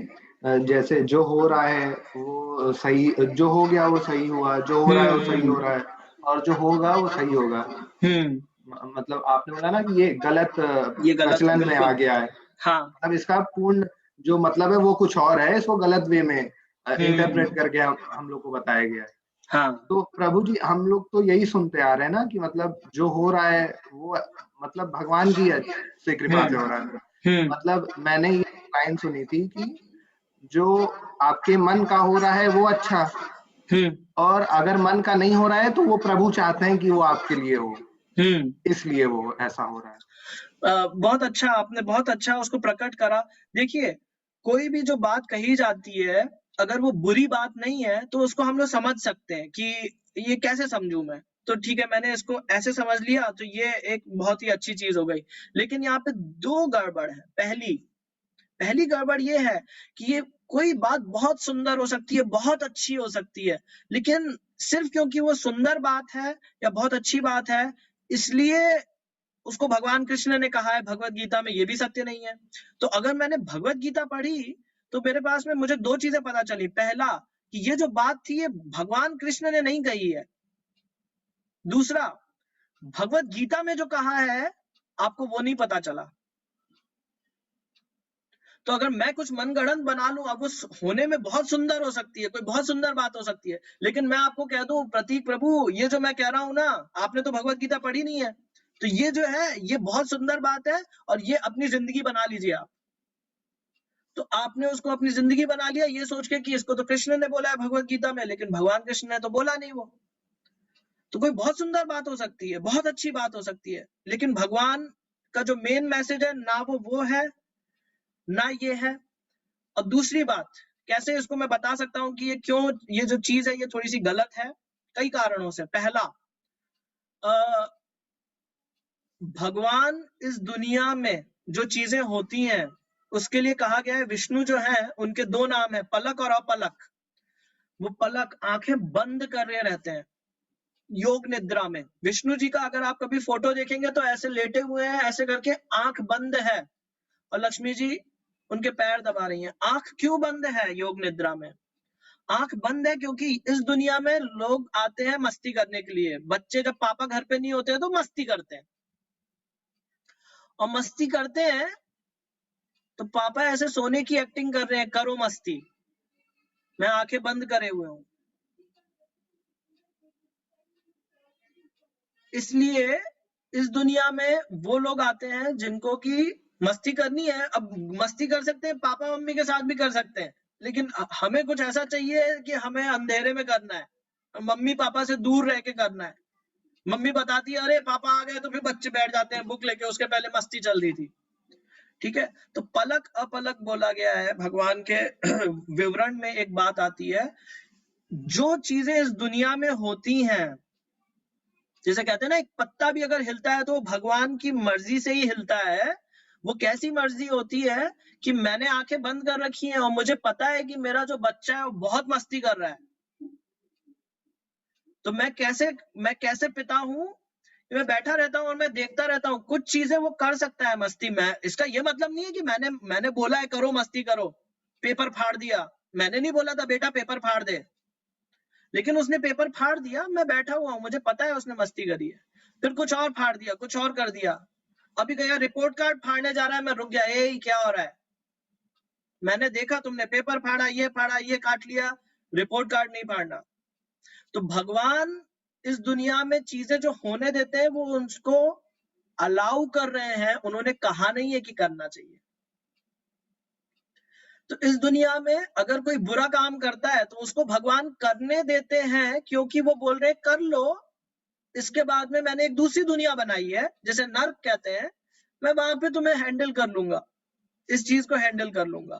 जैसे जो हो रहा है वो सही, जो हो गया वो सही हुआ, जो हो रहा है वो सही हो रहा है, और जो होगा वो सही होगा। मतलब आपने बोला ना कि ये गलत प्रचलन में आ गया है। हाँ। अब इसका पूर्ण जो मतलब है वो कुछ और है, इसको गलत वे में इंटरप्रेट करके हम लोग को बताया गया है। हाँ। तो प्रभु जी हम लोग तो यही सुनते आ रहे हैं ना कि मतलब जो हो रहा है वो मतलब भगवान की से कृपा से हो रहा है। मतलब मैंने ये लाइन सुनी थी कि जो आपके मन का हो रहा है वो अच्छा, और अगर मन का नहीं हो रहा है तो वो प्रभु चाहते हैं कि वो आपके लिए हो, इसलिए वो ऐसा हो रहा है। बहुत अच्छा, आपने बहुत अच्छा उसको प्रकट करा। देखिए, कोई भी जो बात कही जाती है, अगर वो बुरी बात नहीं है तो उसको हम लोग समझ सकते हैं कि ये कैसे समझूं मैं, तो ठीक है मैंने इसको ऐसे समझ लिया तो ये एक बहुत ही अच्छी चीज हो गई। लेकिन यहाँ पे दो गड़बड़ है। पहली गड़बड़ ये है कि ये कोई बात बहुत सुंदर हो सकती है, बहुत अच्छी हो सकती है, लेकिन सिर्फ क्योंकि वो सुंदर बात है या बहुत अच्छी बात है इसलिए उसको भगवान कृष्ण ने कहा है भगवत गीता में, ये भी सत्य नहीं है। तो अगर मैंने भगवत गीता पढ़ी तो मेरे पास में मुझे दो चीजें पता चली। पहला कि ये जो बात थी ये भगवान कृष्ण ने नहीं कही है। दूसरा, भगवत गीता में जो कहा है आपको वो नहीं पता चला। तो अगर मैं कुछ मनगढ़ंत बना लूं, अब वो होने में बहुत सुंदर हो सकती है, कोई बहुत सुंदर बात हो सकती है, लेकिन मैं आपको कह दूं प्रतीक प्रभु ये जो मैं कह रहा हूं ना, आपने तो भगवत गीता पढ़ी नहीं है, तो ये जो है ये बहुत सुंदर बात है और ये अपनी जिंदगी बना लीजिए आप। तो आपने उसको अपनी जिंदगी बना लिया ये सोच के कि इसको तो कृष्ण ने बोला है भगवत गीता में, लेकिन भगवान कृष्ण ने तो बोला नहीं वो। तो कोई बहुत सुंदर बात हो सकती है, बहुत अच्छी बात हो सकती है, लेकिन भगवान का जो मेन मैसेज है ना वो है ना ये है। और दूसरी बात, कैसे इसको मैं बता सकता हूं कि ये क्यों, ये जो चीज है ये थोड़ी सी गलत है, कई कारणों से। पहला, भगवान इस दुनिया में जो चीजें होती हैं उसके लिए कहा गया है, विष्णु जो है उनके दो नाम है, पलक और अपलक। वो पलक आंखें बंद कर रहे रहते हैं योग निद्रा में। विष्णु जी का अगर आप कभी फोटो देखेंगे तो ऐसे लेटे हुए हैं, ऐसे करके आंख बंद है, और लक्ष्मी जी उनके पैर दबा रही हैं। आंख क्यों बंद है योग निद्रा में? आंख बंद है क्योंकि इस दुनिया में लोग आते हैं मस्ती करने के लिए। बच्चे जब पापा घर पे नहीं होते हैं तो मस्ती करते हैं, और मस्ती करते हैं तो पापा ऐसे सोने की एक्टिंग कर रहे हैं, करो मस्ती, मैं आंखें बंद करे हुए हूं। इसलिए इस दुनिया में वो लोग आते हैं जिनको की मस्ती करनी है। अब मस्ती कर सकते हैं, पापा मम्मी के साथ भी कर सकते हैं, लेकिन हमें कुछ ऐसा चाहिए कि हमें अंधेरे में करना है, मम्मी पापा से दूर रह के करना है। मम्मी बताती है अरे पापा आ गए, तो फिर बच्चे बैठ जाते हैं बुक लेके, उसके पहले मस्ती चल रही थी। ठीक है, तो पलक अपलक बोला गया है भगवान के विवरण में। एक बात आती है, जो चीजें इस दुनिया में होती हैं, जैसे कहते हैं ना एक पत्ता भी अगर हिलता है तो भगवान की मर्जी से ही हिलता है, वो कैसी मर्जी होती है कि मैंने आंखें बंद कर रखी हैं और मुझे पता है कि मेरा जो बच्चा है वो बहुत मस्ती कर रहा है, तो मैं कैसे पिता हूं, मैं बैठा रहता हूं और मैं देखता रहता हूं। कुछ चीजें वो कर सकता है मस्ती में, इसका ये मतलब नहीं है कि मैंने बोला है करो मस्ती करो, पेपर फाड़ दिया। मैंने नहीं बोला था बेटा पेपर फाड़ दे, लेकिन उसने पेपर फाड़ दिया, मैं बैठा हुआ हूं, मुझे पता है उसने मस्ती करी है। फिर कुछ और फाड़ दिया, कुछ और कर दिया। अभी गया रिपोर्ट कार्ड फाड़ने जा रहा है, मैं रुक गया, ए क्या हो रहा है, मैंने देखा तुमने पेपर फाड़ा, ये काट लिया, रिपोर्ट कार्ड नहीं फाड़ना। तो भगवान इस दुनिया में चीजें जो होने देते हैं वो उसको अलाउ कर रहे हैं, उन्होंने कहा नहीं है कि करना चाहिए। तो इस दुनिया में अगर कोई बुरा काम करता है तो उसको भगवान करने देते हैं, क्योंकि वो बोल रहे हैं कर लो, इसके बाद में मैंने एक दूसरी दुनिया बनाई है जिसे नर्क कहते हैं, मैं वहां पे तुम्हें हैंडल कर लूंगा, इस चीज को हैंडल कर लूंगा।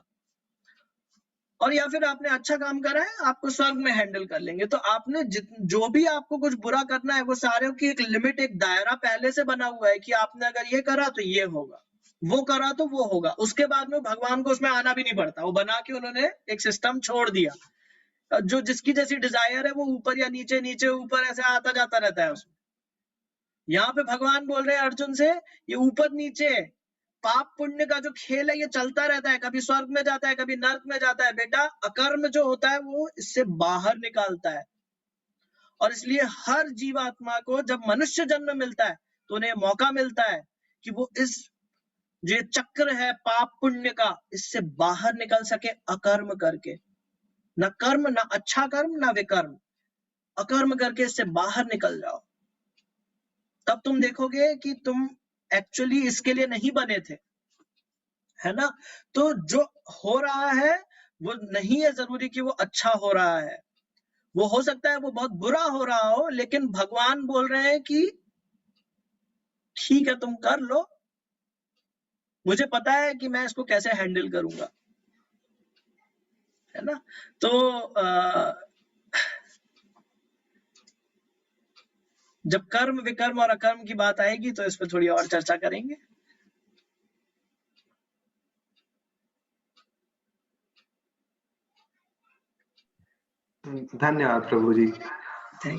और या फिर आपने अच्छा काम करा है, आपको स्वर्ग में हैंडल कर लेंगे। तो आपने जो भी आपको कुछ बुरा करना है वो सारे की एक लिमिट, एक दायरा पहले से बना हुआ है कि आपने अगर ये करा तो ये होगा, वो करा तो वो होगा। उसके बाद में भगवान को उसमें आना भी नहीं पड़ता, वो बना के उन्होंने एक सिस्टम छोड़ दिया। जो जिसकी जैसी डिजायर है वो ऊपर या नीचे, नीचे ऊपर ऐसे आता जाता रहता है उसमें। यहाँ पे भगवान बोल रहे हैं अर्जुन से, ये ऊपर नीचे पाप पुण्य का जो खेल है ये चलता रहता है, कभी स्वर्ग में जाता है, कभी नर्क में जाता है। बेटा अकर्म जो होता है वो इससे बाहर निकालता है। और इसलिए हर जीवात्मा को जब मनुष्य जन्म मिलता है तो उन्हें मौका मिलता है कि वो इस जो चक्र है पाप पुण्य का, इससे बाहर निकल सके अकर्म करके। ना कर्म, ना अच्छा कर्म, ना विकर्म, अकर्म करके इससे बाहर निकल जाओ। तब तुम देखोगे कि तुम एक्चुअली इसके लिए नहीं बने थे, है ना। तो जो हो रहा है वो नहीं है जरूरी कि वो अच्छा हो रहा है, वो हो सकता है वो बहुत बुरा हो रहा हो, लेकिन भगवान बोल रहे हैं कि ठीक है तुम कर लो, मुझे पता है कि मैं इसको कैसे हैंडल करूंगा, है ना। तो जब कर्म विकर्म और अकर्म की बात आएगी तो इस पर थोड़ी और चर्चा करेंगे। धन्यवाद प्रभु जी। थैंक